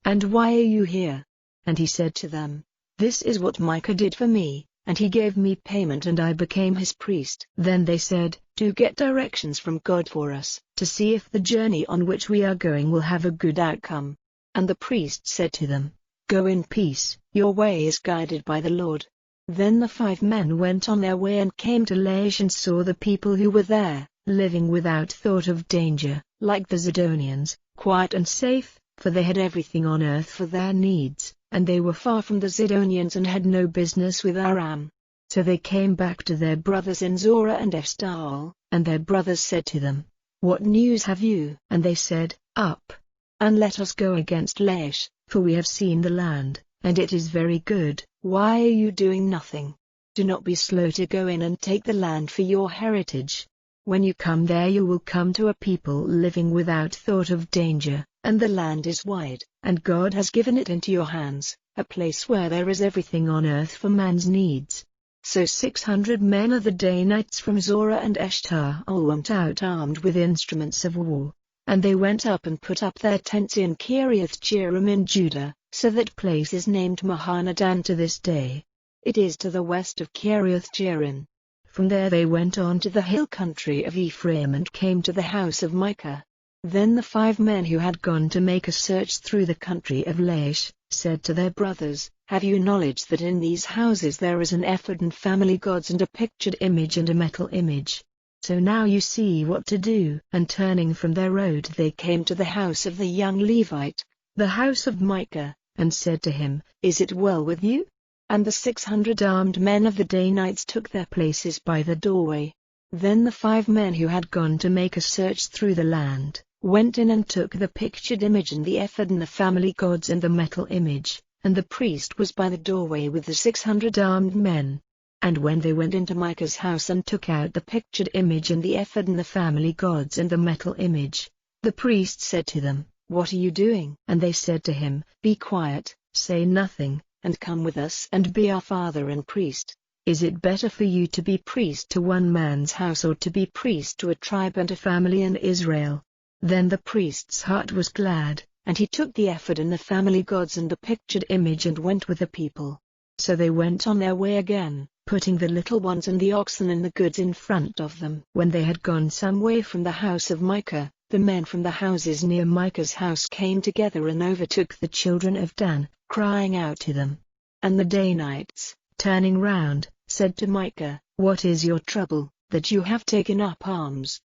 And why are you here? And he said to them, This is what Micah did for me, and he gave me payment and I became his priest. Then they said, Do get directions from God for us, to see if the journey on which we are going will have a good outcome. And the priest said to them, Go in peace, your way is guided by the Lord. Then the 5 men went on their way and came to Laish and saw the people who were there, living without thought of danger, like the Zidonians, quiet and safe, for they had everything on earth for their needs, and they were far from the Zidonians and had no business with Aram. So they came back to their brothers in Zorah and Eshtaol, and their brothers said to them, What news have you? And they said, Up, and let us go against Laish, for we have seen the land, and it is very good. Why are you doing nothing? Do not be slow to go in and take the land for your heritage. When you come there you will come to a people living without thought of danger, and the land is wide, and God has given it into your hands, a place where there is everything on earth for man's needs. So 600 men of the Danites from Zorah and Eshtaol went out armed with instruments of war, and they went up and put up their tents in Kiriath-Jearim in Judah, so that place is named Mahanadan to this day. It is to the west of Kiriath-Jearim. From there they went on to the hill country of Ephraim and came to the house of Micah. Then the 5 men who had gone to make a search through the country of Laish, said to their brothers, Have you knowledge that in these houses there is an ephod and family gods and a pictured image and a metal image? So now you see what to do. And turning from their road they came to the house of the young Levite, the house of Micah, and said to him, Is it well with you? And the 600 armed men of the Danites took their places by the doorway. Then the 5 men who had gone to make a search through the land, went in and took the pictured image and the ephod and the family gods and the metal image, and the priest was by the doorway with the 600 armed men. And when they went into Micah's house and took out the pictured image and the ephod and the family gods and the metal image, the priest said to them, What are you doing? And they said to him, Be quiet, say nothing, and come with us and be our father and priest. Is it better for you to be priest to one man's house or to be priest to a tribe and a family in Israel? Then the priest's heart was glad, and he took the ephod and the family gods and the pictured image and went with the people. So they went on their way again, putting the little ones and the oxen and the goods in front of them. When they had gone some way from the house of Micah, the men from the houses near Micah's house came together and overtook the children of Dan, crying out to them. And the Danites, turning round, said to Micah, What is your trouble, that you have taken up arms?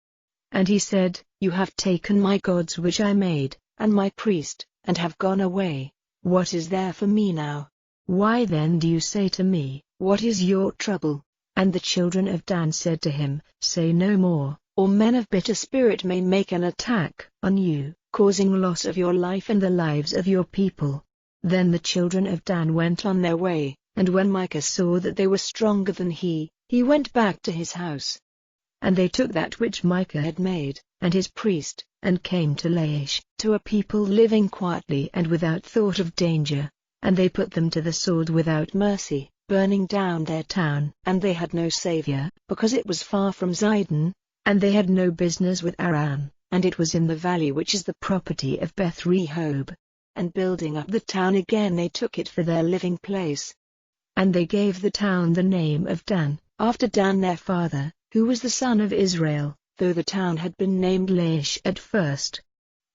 And he said, You have taken my gods which I made, and my priest, and have gone away. What is there for me now? Why then do you say to me, What is your trouble? And the children of Dan said to him, Say no more, or men of bitter spirit may make an attack on you, causing loss of your life and the lives of your people. Then the children of Dan went on their way, and when Micah saw that they were stronger than he went back to his house. And they took that which Micah had made, and his priest, and came to Laish, to a people living quietly and without thought of danger, and they put them to the sword without mercy, burning down their town. And they had no savior, because it was far from Zidon, and they had no business with Aram, and it was in the valley which is the property of Beth Rehob. And building up the town again they took it for their living place. And they gave the town the name of Dan, after Dan their father, who was the son of Israel, though the town had been named Laish at first.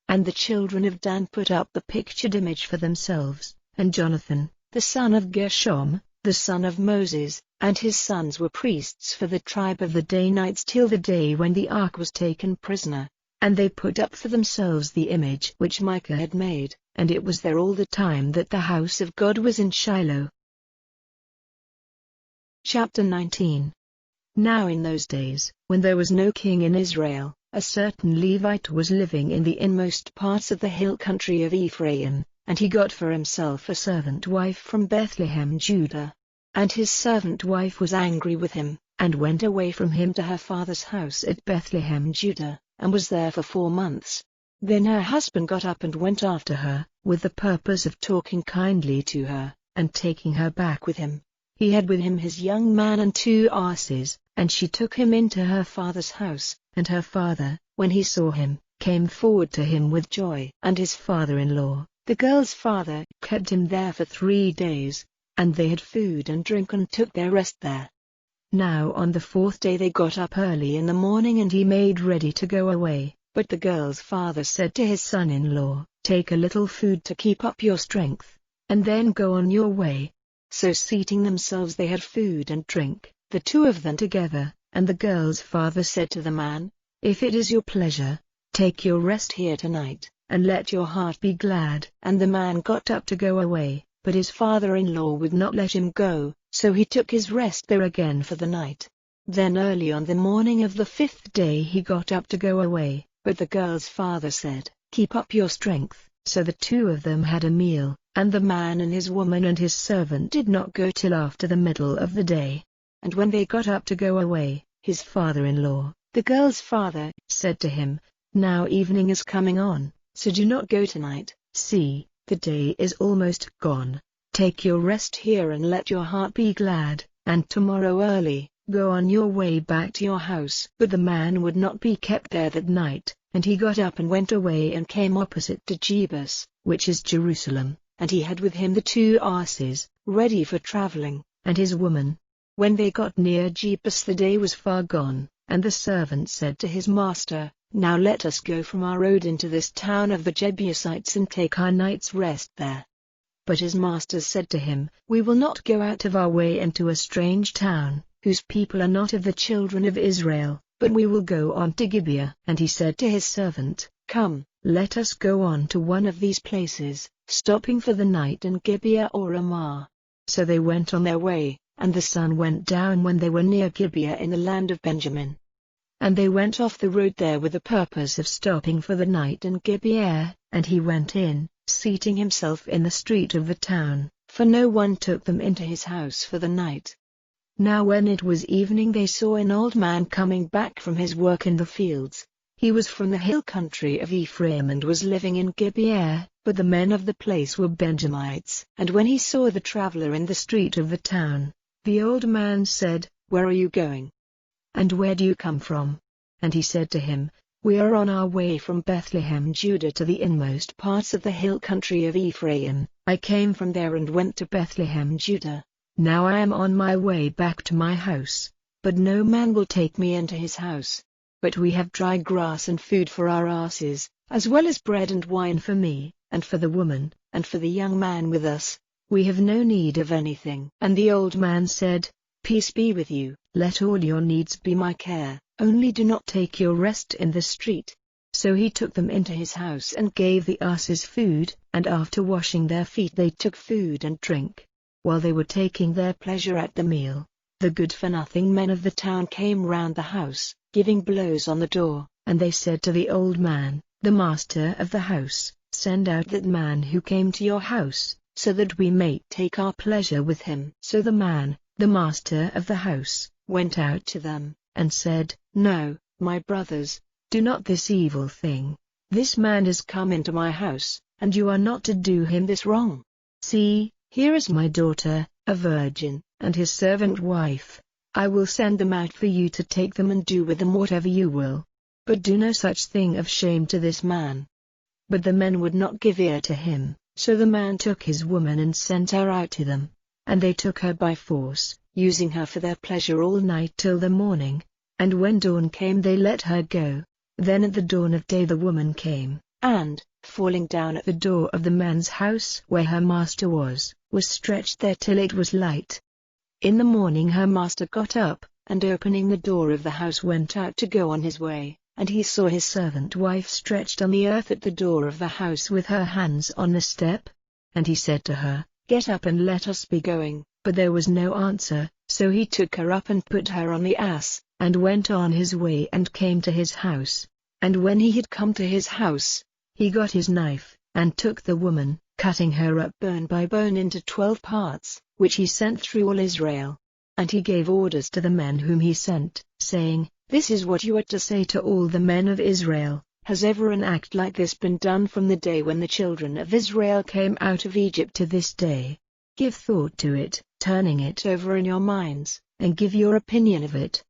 And the children of Dan put up the pictured image for themselves, and Jonathan, the son of Gershom, the son of Moses, and his sons were priests for the tribe of the Danites till the day when the ark was taken prisoner. And they put up for themselves the image which Micah had made, and it was there all the time that the house of God was in Shiloh. Chapter 19. Now in those days, when there was no king in Israel, a certain Levite was living in the inmost parts of the hill country of Ephraim, and he got for himself a servant wife from Bethlehem, Judah. And his servant wife was angry with him, and went away from him to her father's house at Bethlehem, Judah, and was there for 4 months. Then her husband got up and went after her, with the purpose of talking kindly to her, and taking her back with him. He had with him his young man and 2 asses, and she took him into her father's house, and her father, when he saw him, came forward to him with joy. And his father-in-law, the girl's father, kept him there for 3 days, and they had food and drink and took their rest there. Now on the 4th day they got up early in the morning, and he made ready to go away. But the girl's father said to his son-in-law, "Take a little food to keep up your strength, and then go on your way." So seating themselves they had food and drink, the 2 of them together, and the girl's father said to the man, "If it is your pleasure, take your rest here tonight, and let your heart be glad." And the man got up to go away, but his father-in-law would not let him go, so he took his rest there again for the night. Then early on the morning of the 5th day he got up to go away, but the girl's father said, "Keep up your strength." So the 2 of them had a meal, and the man and his woman and his servant did not go till after the middle of the day. And when they got up to go away, his father-in-law, the girl's father, said to him, "Now evening is coming on, so do not go tonight. See, the day is almost gone. Take your rest here and let your heart be glad, and tomorrow early, go on your way back to your house." But the man would not be kept there that night, and he got up and went away and came opposite to Jebus, which is Jerusalem, and he had with him the 2 asses, ready for traveling, and his woman. When they got near Jebus the day was far gone, and the servant said to his master, "Now let us go from our road into this town of the Jebusites and take our night's rest there." But his master said to him, "We will not go out of our way into a strange town, whose people are not of the children of Israel, but we will go on to Gibeah." And he said to his servant, "Come, let us go on to one of these places, stopping for the night in Gibeah or Ramah." So they went on their way, and the sun went down when they were near Gibeah in the land of Benjamin. And they went off the road there with the purpose of stopping for the night in Gibeah, and he went in, seating himself in the street of the town, for no one took them into his house for the night. Now when it was evening they saw an old man coming back from his work in the fields. He was from the hill country of Ephraim and was living in Gibeah, but the men of the place were Benjamites. And when he saw the traveler in the street of the town, the old man said, "Where are you going? And where do you come from?" And he said to him, "We are on our way from Bethlehem, Judah to the inmost parts of the hill country of Ephraim. I came from there and went to Bethlehem, Judah. Now I am on my way back to my house, but no man will take me into his house. But we have dry grass and food for our asses, as well as bread and wine for me, and for the woman, and for the young man with us. We have no need of anything." And the old man said, "Peace be with you, let all your needs be my care, only do not take your rest in the street." So he took them into his house and gave the asses food, and after washing their feet they took food and drink. While they were taking their pleasure at the meal, the good-for-nothing men of the town came round the house, giving blows on the door, and they said to the old man, the master of the house, "Send out that man who came to your house, so that we may take our pleasure with him." So the man, the master of the house, went out to them, and said, "No, my brothers, do not this evil thing. This man has come into my house, and you are not to do him this wrong. See, here is my daughter, a virgin, and his servant wife. I will send them out for you to take them and do with them whatever you will. But do no such thing of shame to this man." But the men would not give ear to him, so the man took his woman and sent her out to them. And they took her by force, using her for their pleasure all night till the morning. And when dawn came they let her go. Then at the dawn of day the woman came, and, falling down at the door of the man's house where her master was stretched there till it was light. In the morning her master got up, and opening the door of the house went out to go on his way, and he saw his servant wife stretched on the earth at the door of the house with her hands on the step. And he said to her, "Get up and let us be going." But there was no answer, so he took her up and put her on the ass, and went on his way and came to his house. And when he had come to his house, he got his knife, and took the woman, cutting her up bone by bone into 12 parts, which he sent through all Israel. And he gave orders to the men whom he sent, saying, "This is what you are to say to all the men of Israel. Has ever an act like this been done from the day when the children of Israel came out of Egypt to this day? Give thought to it, turning it over in your minds, and give your opinion of it."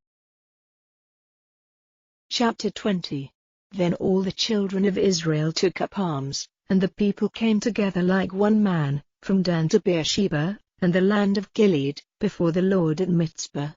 Chapter 20. Then all the children of Israel took up arms, and the people came together like one man, from Dan to Beersheba, and the land of Gilead, before the Lord at Mizpah.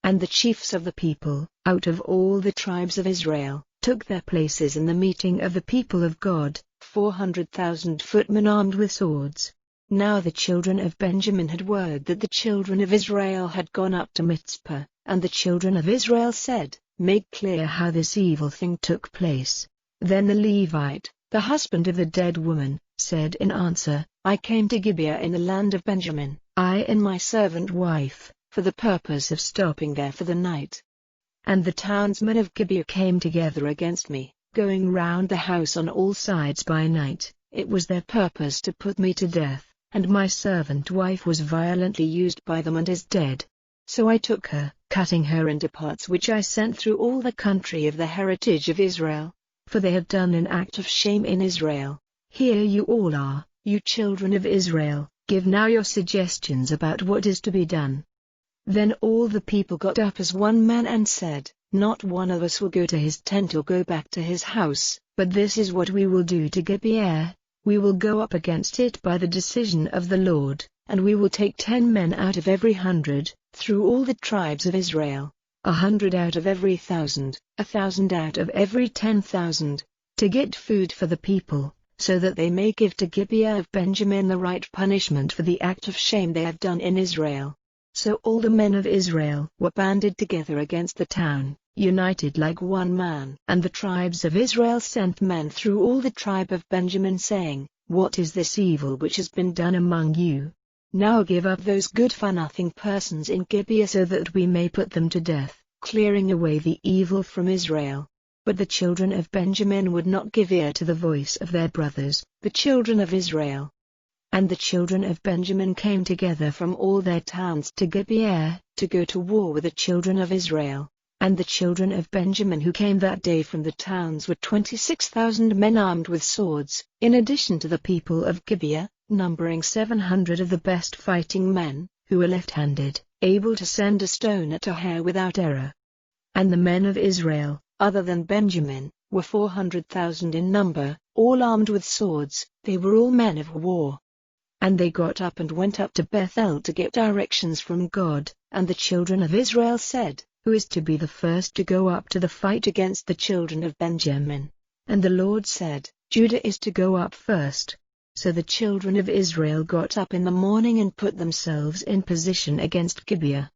And the chiefs of the people, out of all the tribes of Israel, took their places in the meeting of the people of God, 400,000 footmen armed with swords. Now the children of Benjamin had word that the children of Israel had gone up to Mizpah, and the children of Israel said, "Make clear how this evil thing took place." Then the Levite, the husband of the dead woman, said in answer, "I came to Gibeah in the land of Benjamin, I and my servant wife, for the purpose of stopping there for the night. And the townsmen of Gibeah came together against me, going round the house on all sides by night. It was their purpose to put me to death, and my servant wife was violently used by them and is dead. So I took her, cutting her into parts which I sent through all the country of the heritage of Israel, for they have done an act of shame in Israel. Here you all are, you children of Israel, give now your suggestions about what is to be done." Then all the people got up as one man and said, "Not one of us will go to his tent or go back to his house, but this is what we will do to Gibeah. We will go up against it by the decision of the Lord, and we will take 10 men out of every 100, through all the tribes of Israel, 100 out of every 1,000, 1,000 out of every 10,000, to get food for the people, so that they may give to Gibeah of Benjamin the right punishment for the act of shame they have done in Israel." So all the men of Israel were banded together against the town, united like one man. And the tribes of Israel sent men through all the tribe of Benjamin saying, "What is this evil which has been done among you? Now give up those good-for-nothing persons in Gibeah so that we may put them to death, clearing away the evil from Israel." But the children of Benjamin would not give ear to the voice of their brothers, the children of Israel. And the children of Benjamin came together from all their towns to Gibeah, to go to war with the children of Israel. And the children of Benjamin who came that day from the towns were 26,000 men armed with swords, in addition to the people of Gibeah, numbering 700 of the best fighting men, who were left-handed, able to send a stone at a hair without error. And the men of Israel, other than Benjamin, were 400,000 in number, all armed with swords. They were all men of war. And they got up and went up to Bethel to get directions from God. And the children of Israel said, "Who is to be the first to go up to the fight against the children of Benjamin?" And the Lord said, "Judah is to go up first." So the children of Israel got up in the morning and put themselves in position against Gibeah.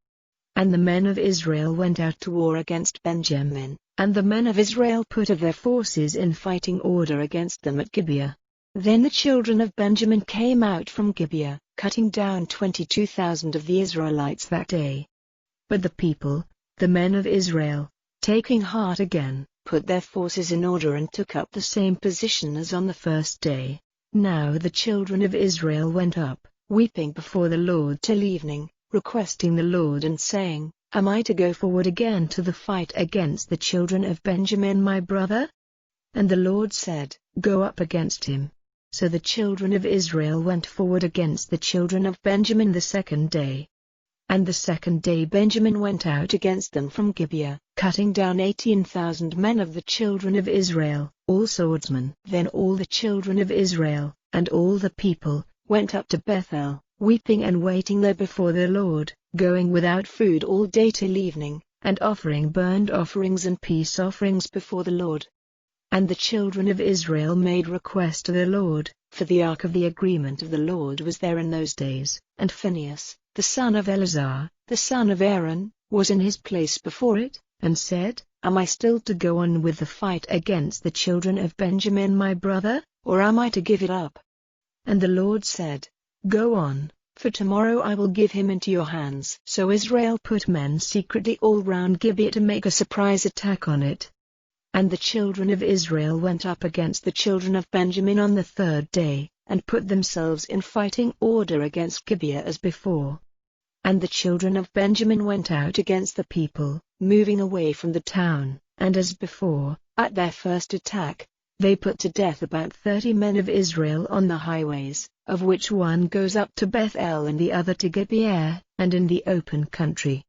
And the men of Israel went out to war against Benjamin, and the men of Israel put of their forces in fighting order against them at Gibeah. Then the children of Benjamin came out from Gibeah, cutting down 22,000 of the Israelites that day. But the people, the men of Israel, taking heart again, put their forces in order and took up the same position as on the first day. Now the children of Israel went up, weeping before the Lord till evening, requesting the Lord and saying, "Am I to go forward again to the fight against the children of Benjamin my brother?" And the Lord said, "Go up against him." So the children of Israel went forward against the children of Benjamin the second day. And the second day Benjamin went out against them from Gibeah, cutting down 18,000 men of the children of Israel, all swordsmen. Then all the children of Israel, and all the people, went up to Bethel, weeping and waiting there before the Lord, going without food all day till evening, and offering burnt offerings and peace offerings before the Lord. And the children of Israel made request to the Lord, for the ark of the agreement of the Lord was there in those days, and Phinehas, the son of Eleazar, the son of Aaron, was in his place before it, and said, "Am I still to go on with the fight against the children of Benjamin my brother, or am I to give it up?" And the Lord said, "Go on, for tomorrow I will give him into your hands." So Israel put men secretly all round Gibeah to make a surprise attack on it. And the children of Israel went up against the children of Benjamin on the third day, and put themselves in fighting order against Gibeah as before. And the children of Benjamin went out against the people, moving away from the town, and as before, at their first attack, they put to death about 30 men of Israel on the highways, of which one goes up to Bethel and the other to Gibeah, and in the open country.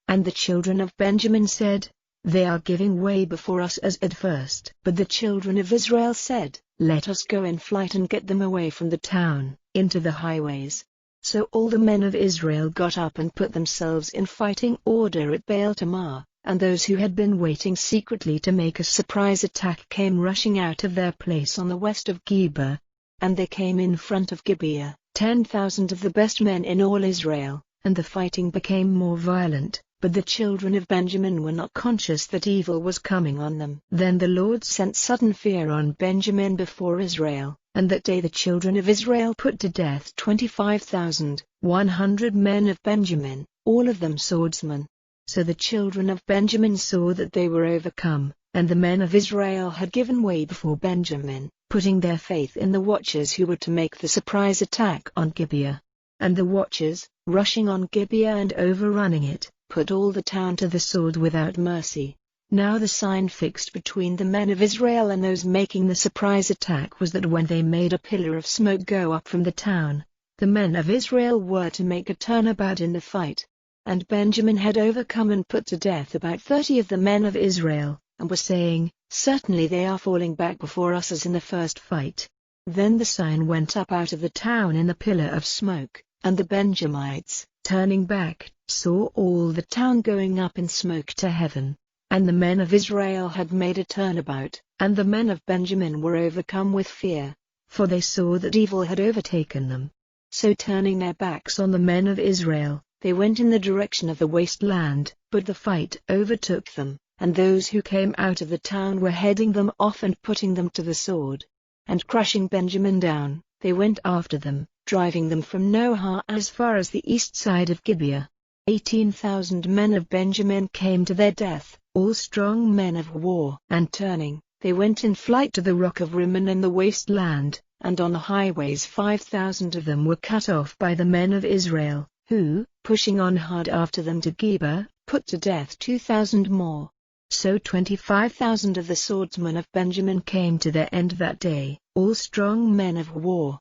And the children of Benjamin said, "They are giving way before us as at first." But the children of Israel said, "Let us go in flight and get them away from the town, into the highways." So all the men of Israel got up and put themselves in fighting order at Baal-Tamar, and those who had been waiting secretly to make a surprise attack came rushing out of their place on the west of Geba. And they came in front of Gibeah, 10,000 of the best men in all Israel, and the fighting became more violent, but the children of Benjamin were not conscious that evil was coming on them. Then the Lord sent sudden fear on Benjamin before Israel, and that day the children of Israel put to death 25,100 men of Benjamin, all of them swordsmen. So the children of Benjamin saw that they were overcome, and the men of Israel had given way before Benjamin, putting their faith in the watchers who were to make the surprise attack on Gibeah. And the watchers, rushing on Gibeah and overrunning it, put all the town to the sword without mercy. Now the sign fixed between the men of Israel and those making the surprise attack was that when they made a pillar of smoke go up from the town, the men of Israel were to make a turnabout in the fight. And Benjamin had overcome and put to death about 30 of the men of Israel, and was saying, "Certainly they are falling back before us as in the first fight." Then the sign went up out of the town in the pillar of smoke, and the Benjamites, turning back, saw all the town going up in smoke to heaven. And the men of Israel had made a turnabout, and the men of Benjamin were overcome with fear, for they saw that evil had overtaken them. So turning their backs on the men of Israel, they went in the direction of the wasteland, but the fight overtook them, and those who came out of the town were heading them off and putting them to the sword. And crushing Benjamin down, they went after them, driving them from Nohah as far as the east side of Gibeah. 18,000 men of Benjamin came to their death, all strong men of war. And turning, they went in flight to the rock of Rimmon in the wasteland, and on the highways 5,000 of them were cut off by the men of Israel, who, pushing on hard after them to Geba, put to death 2,000 more. So 25,000 of the swordsmen of Benjamin came to their end that day, all strong men of war.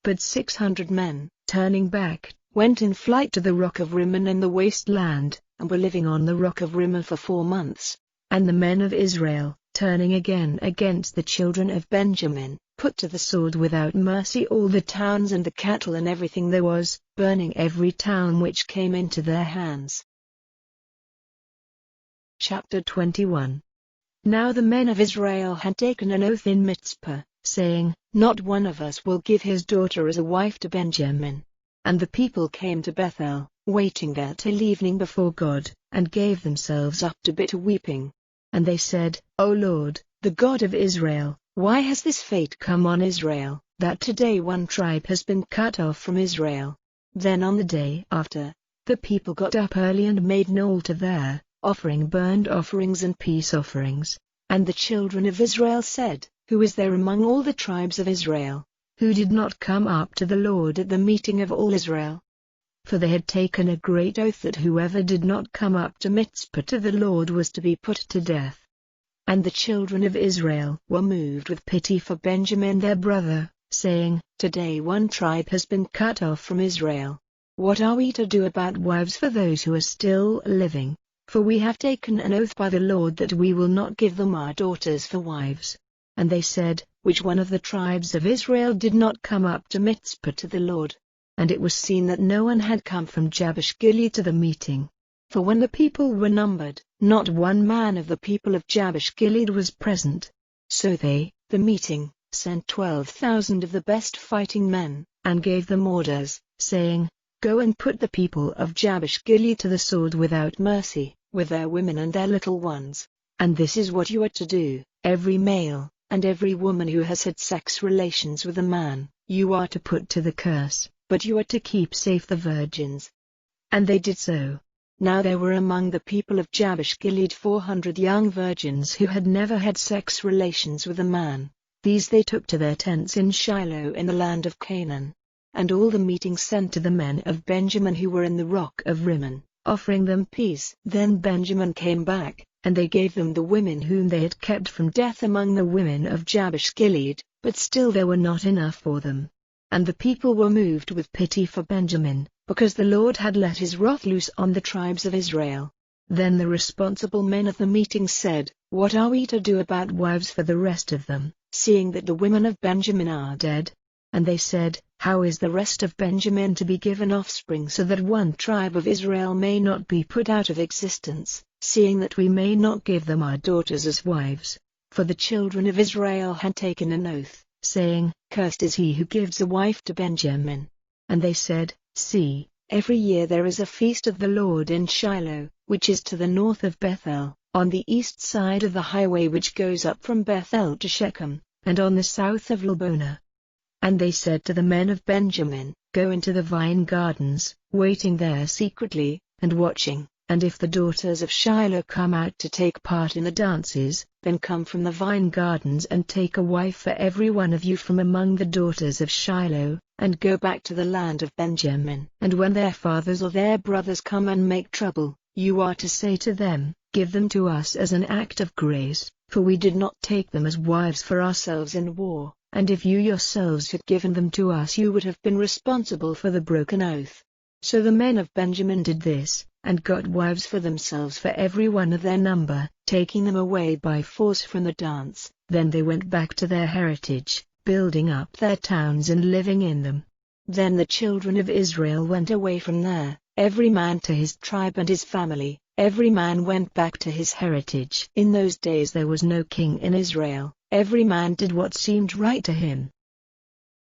But 600 men, turning back, went in flight to the rock of Rimmon in the wasteland, and were living on the rock of Rimmon for 4 months. And the men of Israel, turning again against the children of Benjamin, put to the sword without mercy all the towns and the cattle and everything there was, burning every town which came into their hands. Chapter 21. Now the men of Israel had taken an oath in Mizpah, saying, "Not one of us will give his daughter as a wife to Benjamin." And the people came to Bethel, waiting there till evening before God, and gave themselves up to bitter weeping. And they said, "O Lord, the God of Israel, why has this fate come on Israel, that today one tribe has been cut off from Israel?" Then on the day after, the people got up early and made an altar there, offering burnt offerings and peace offerings. And the children of Israel said, "Who is there among all the tribes of Israel, who did not come up to the Lord at the meeting of all Israel?" For they had taken a great oath that whoever did not come up to Mizpah to the Lord was to be put to death. And the children of Israel were moved with pity for Benjamin their brother, saying, "Today one tribe has been cut off from Israel. What are we to do about wives for those who are still living? For we have taken an oath by the Lord that we will not give them our daughters for wives." And they said, "Which one of the tribes of Israel did not come up to Mizpah to the Lord?" And it was seen that no one had come from Jabesh Gilead to the meeting. For when the people were numbered, not one man of the people of Jabesh Gilead was present. So they, the meeting, sent 12,000 of the best fighting men, and gave them orders, saying, "Go and put the people of Jabesh Gilead to the sword without mercy, with their women and their little ones. And this is what you are to do: every male, and every woman who has had sex relations with a man, you are to put to the curse, but you are to keep safe the virgins." And they did so. Now there were among the people of Jabesh Gilead 400 young virgins who had never had sex relations with a man. These they took to their tents in Shiloh in the land of Canaan. And all the meeting sent to the men of Benjamin who were in the rock of Rimmon, offering them peace. Then Benjamin came back, and they gave them the women whom they had kept from death among the women of Jabesh Gilead, but still there were not enough for them. And the people were moved with pity for Benjamin, because the Lord had let his wrath loose on the tribes of Israel. Then the responsible men of the meeting said, "What are we to do about wives for the rest of them, seeing that the women of Benjamin are dead?" And they said, "How is the rest of Benjamin to be given offspring so that one tribe of Israel may not be put out of existence, seeing that we may not give them our daughters as wives?" For the children of Israel had taken an oath, saying, "Cursed is he who gives a wife to Benjamin." And they said, "See, every year there is a feast of the Lord in Shiloh, which is to the north of Bethel, on the east side of the highway which goes up from Bethel to Shechem, and on the south of Lebonah." And they said to the men of Benjamin, "Go into the vine gardens, waiting there secretly, and watching, and if the daughters of Shiloh come out to take part in the dances, then come from the vine gardens and take a wife for every one of you from among the daughters of Shiloh, and go back to the land of Benjamin. And when their fathers or their brothers come and make trouble, you are to say to them, 'Give them to us as an act of grace, for we did not take them as wives for ourselves in war.' And if you yourselves had given them to us, you would have been responsible for the broken oath." So the men of Benjamin did this, and got wives for themselves for every one of their number, taking them away by force from the dance. Then they went back to their heritage, building up their towns and living in them. Then the children of Israel went away from there, every man to his tribe and his family, every man went back to his heritage. In those days there was no king in Israel. Every man did what seemed right to him.